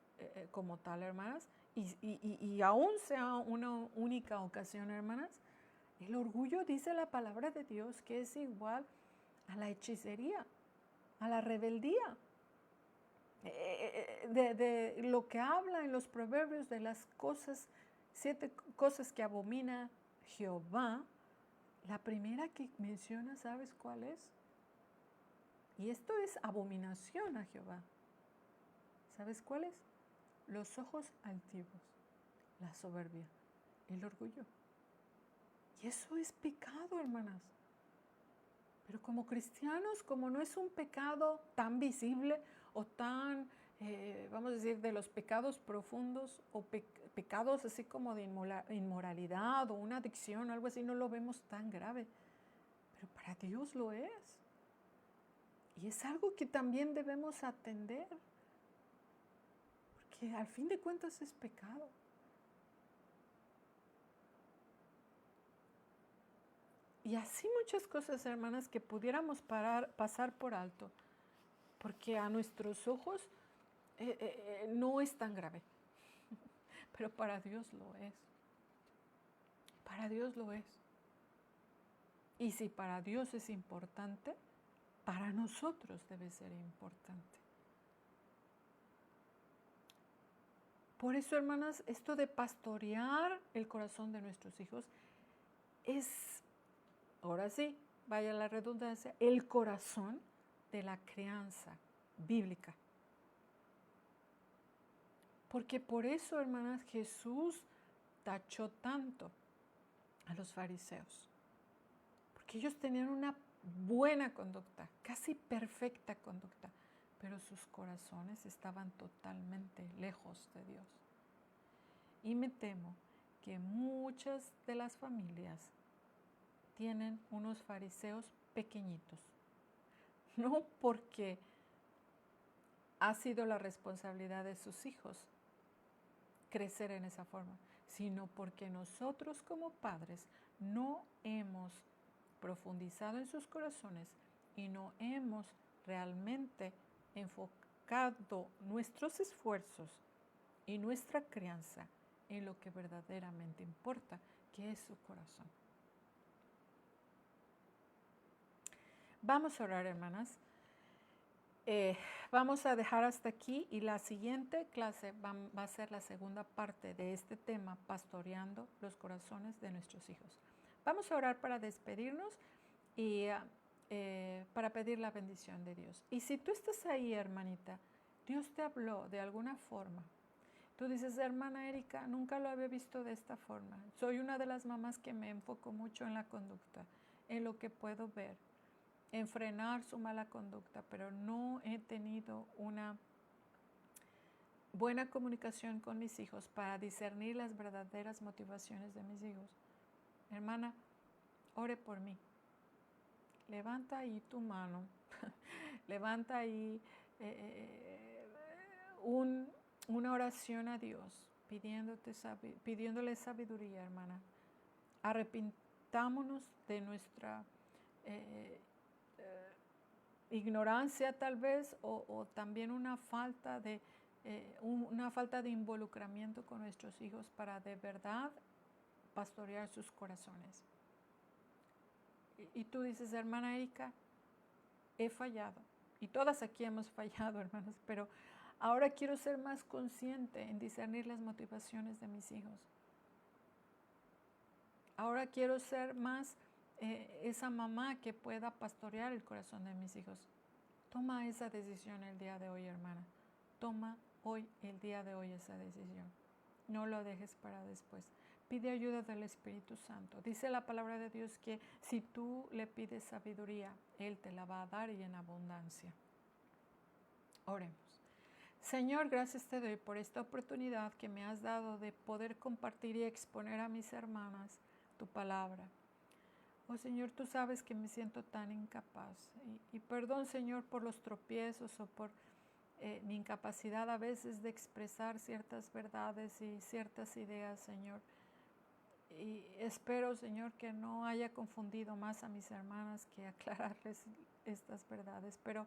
como tal, hermanas, y aún sea una única ocasión, hermanas, el orgullo dice la palabra de Dios que es igual a la hechicería, a la rebeldía. De lo que habla en los proverbios de las cosas, 7 cosas que abomina Jehová, la primera que menciona, ¿sabes cuál es? Y esto es abominación a Jehová. ¿Sabes cuál es? Los ojos altivos, la soberbia, el orgullo. Y eso es pecado, hermanas. Pero como cristianos, como no es un pecado tan visible o tan, vamos a decir, de los pecados profundos o pecados así como de inmoralidad o una adicción o algo así, no lo vemos tan grave. Pero para Dios lo es. Y es algo que también debemos atender. Porque al fin de cuentas es pecado. Y así muchas cosas, hermanas, que pudiéramos pasar por alto. Porque a nuestros ojos no es tan grave. Pero para Dios lo es. Para Dios lo es. Y si para Dios es importante, para nosotros debe ser importante. Por eso, hermanas, esto de pastorear el corazón de nuestros hijos es, ahora sí, vaya la redundancia, el corazón de la crianza bíblica. Porque por eso, hermanas, Jesús tachó tanto a los fariseos. Porque ellos tenían una buena conducta, casi perfecta conducta, pero sus corazones estaban totalmente lejos de Dios. Y me temo que muchas de las familias tienen unos fariseos pequeñitos, no porque ha sido la responsabilidad de sus hijos crecer en esa forma, sino porque nosotros como padres no hemos profundizado en sus corazones y no hemos realmente enfocado nuestros esfuerzos y nuestra crianza en lo que verdaderamente importa, que es su corazón. Vamos a orar, hermanas. Vamos a dejar hasta aquí y la siguiente clase va a ser la segunda parte de este tema, pastoreando los corazones de nuestros hijos. Vamos a orar para despedirnos y para pedir la bendición de Dios. Y si tú estás ahí, hermanita, Dios te habló de alguna forma. Tú dices, hermana Erika, nunca lo había visto de esta forma. Soy una de las mamás que me enfoco mucho en la conducta, en lo que puedo ver, en frenar su mala conducta, pero no he tenido una buena comunicación con mis hijos para discernir las verdaderas motivaciones de mis hijos. Hermana, ore por mí. Levanta ahí tu mano, levanta ahí una oración a Dios, pidiéndole sabiduría, hermana. Arrepintámonos de nuestra ignorancia tal vez o también una falta de involucramiento con nuestros hijos para de verdad pastorear sus corazones. Y tú dices, hermana Erika, he fallado. Y todas aquí hemos fallado, hermanos, pero ahora quiero ser más consciente en discernir las motivaciones de mis hijos. Ahora quiero ser más esa mamá que pueda pastorear el corazón de mis hijos. Toma esa decisión el día de hoy, hermana. Toma hoy, el día de hoy, esa decisión. No lo dejes para después. Pide ayuda del Espíritu Santo. Dice la palabra de Dios que si tú le pides sabiduría, Él te la va a dar y en abundancia. Oremos. Señor, gracias te doy por esta oportunidad que me has dado de poder compartir y exponer a mis hermanas tu palabra. Oh Señor, tú sabes que me siento tan incapaz. Y perdón, Señor, por los tropiezos o por mi incapacidad a veces de expresar ciertas verdades y ciertas ideas, Señor. Y espero, Señor, que no haya confundido más a mis hermanas que aclararles estas verdades. Pero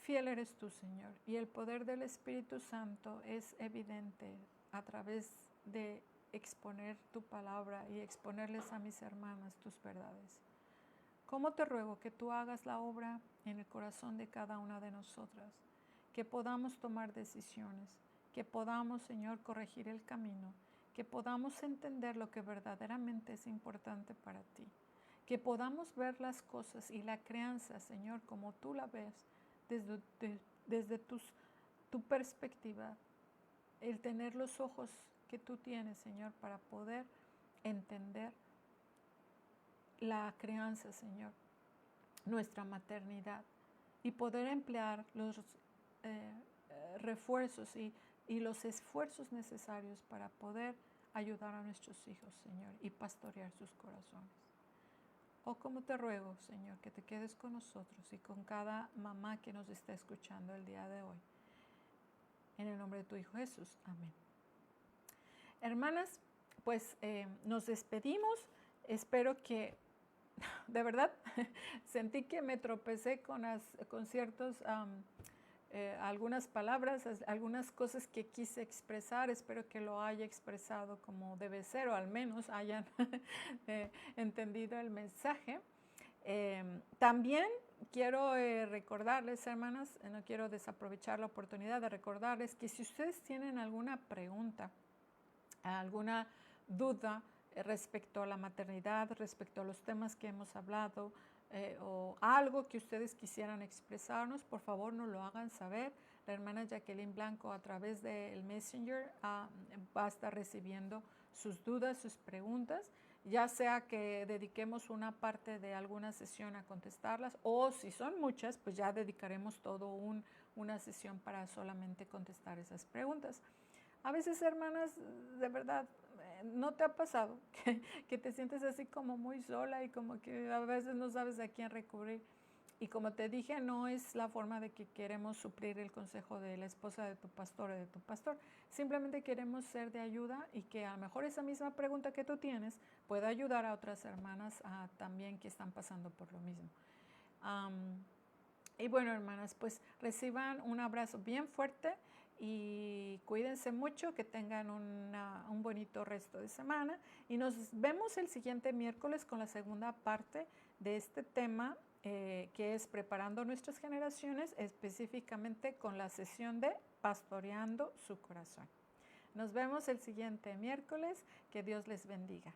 fiel eres tú, Señor, y el poder del Espíritu Santo es evidente a través de exponer tu palabra y exponerles a mis hermanas tus verdades. ¿Cómo te ruego que tú hagas la obra en el corazón de cada una de nosotras? Que podamos tomar decisiones, que podamos, Señor, corregir el camino, que podamos entender lo que verdaderamente es importante para ti, que podamos ver las cosas y la crianza, Señor, como tú la ves, desde tu perspectiva, el tener los ojos que tú tienes, Señor, para poder entender la crianza, Señor, nuestra maternidad, y poder emplear los refuerzos y los esfuerzos necesarios para poder ayudar a nuestros hijos, Señor, y pastorear sus corazones. Oh, como te ruego, Señor, que te quedes con nosotros y con cada mamá que nos está escuchando el día de hoy. En el nombre de tu Hijo Jesús. Amén. Hermanas, pues nos despedimos. Espero que, de verdad, sentí que me tropecé con ciertos, algunas palabras, algunas cosas que quise expresar. Espero que lo haya expresado como debe ser, o al menos hayan entendido el mensaje. También quiero recordarles, hermanas, no quiero desaprovechar la oportunidad de recordarles que si ustedes tienen alguna pregunta, alguna duda respecto a la maternidad, respecto a los temas que hemos hablado, o algo que ustedes quisieran expresarnos, por favor nos lo hagan saber. La hermana Jacqueline Blanco a través del Messenger va a estar recibiendo sus dudas, sus preguntas, ya sea que dediquemos una parte de alguna sesión a contestarlas, o si son muchas, pues ya dedicaremos una sesión para solamente contestar esas preguntas. A veces, hermanas, de verdad, ¿no te ha pasado que te sientes así como muy sola y como que a veces no sabes a quién recurrir? Y como te dije, no es la forma de que queremos suplir el consejo de la esposa de tu pastor o de tu pastor. Simplemente queremos ser de ayuda y que a lo mejor esa misma pregunta que tú tienes pueda ayudar a otras hermanas también que están pasando por lo mismo. Y bueno, hermanas, pues reciban un abrazo bien fuerte y cuídense mucho, que tengan un bonito resto de semana. Y nos vemos el siguiente miércoles con la segunda parte de este tema, que es preparando nuestras generaciones, específicamente con la sesión de pastoreando su corazón. Nos vemos el siguiente miércoles. Que Dios les bendiga.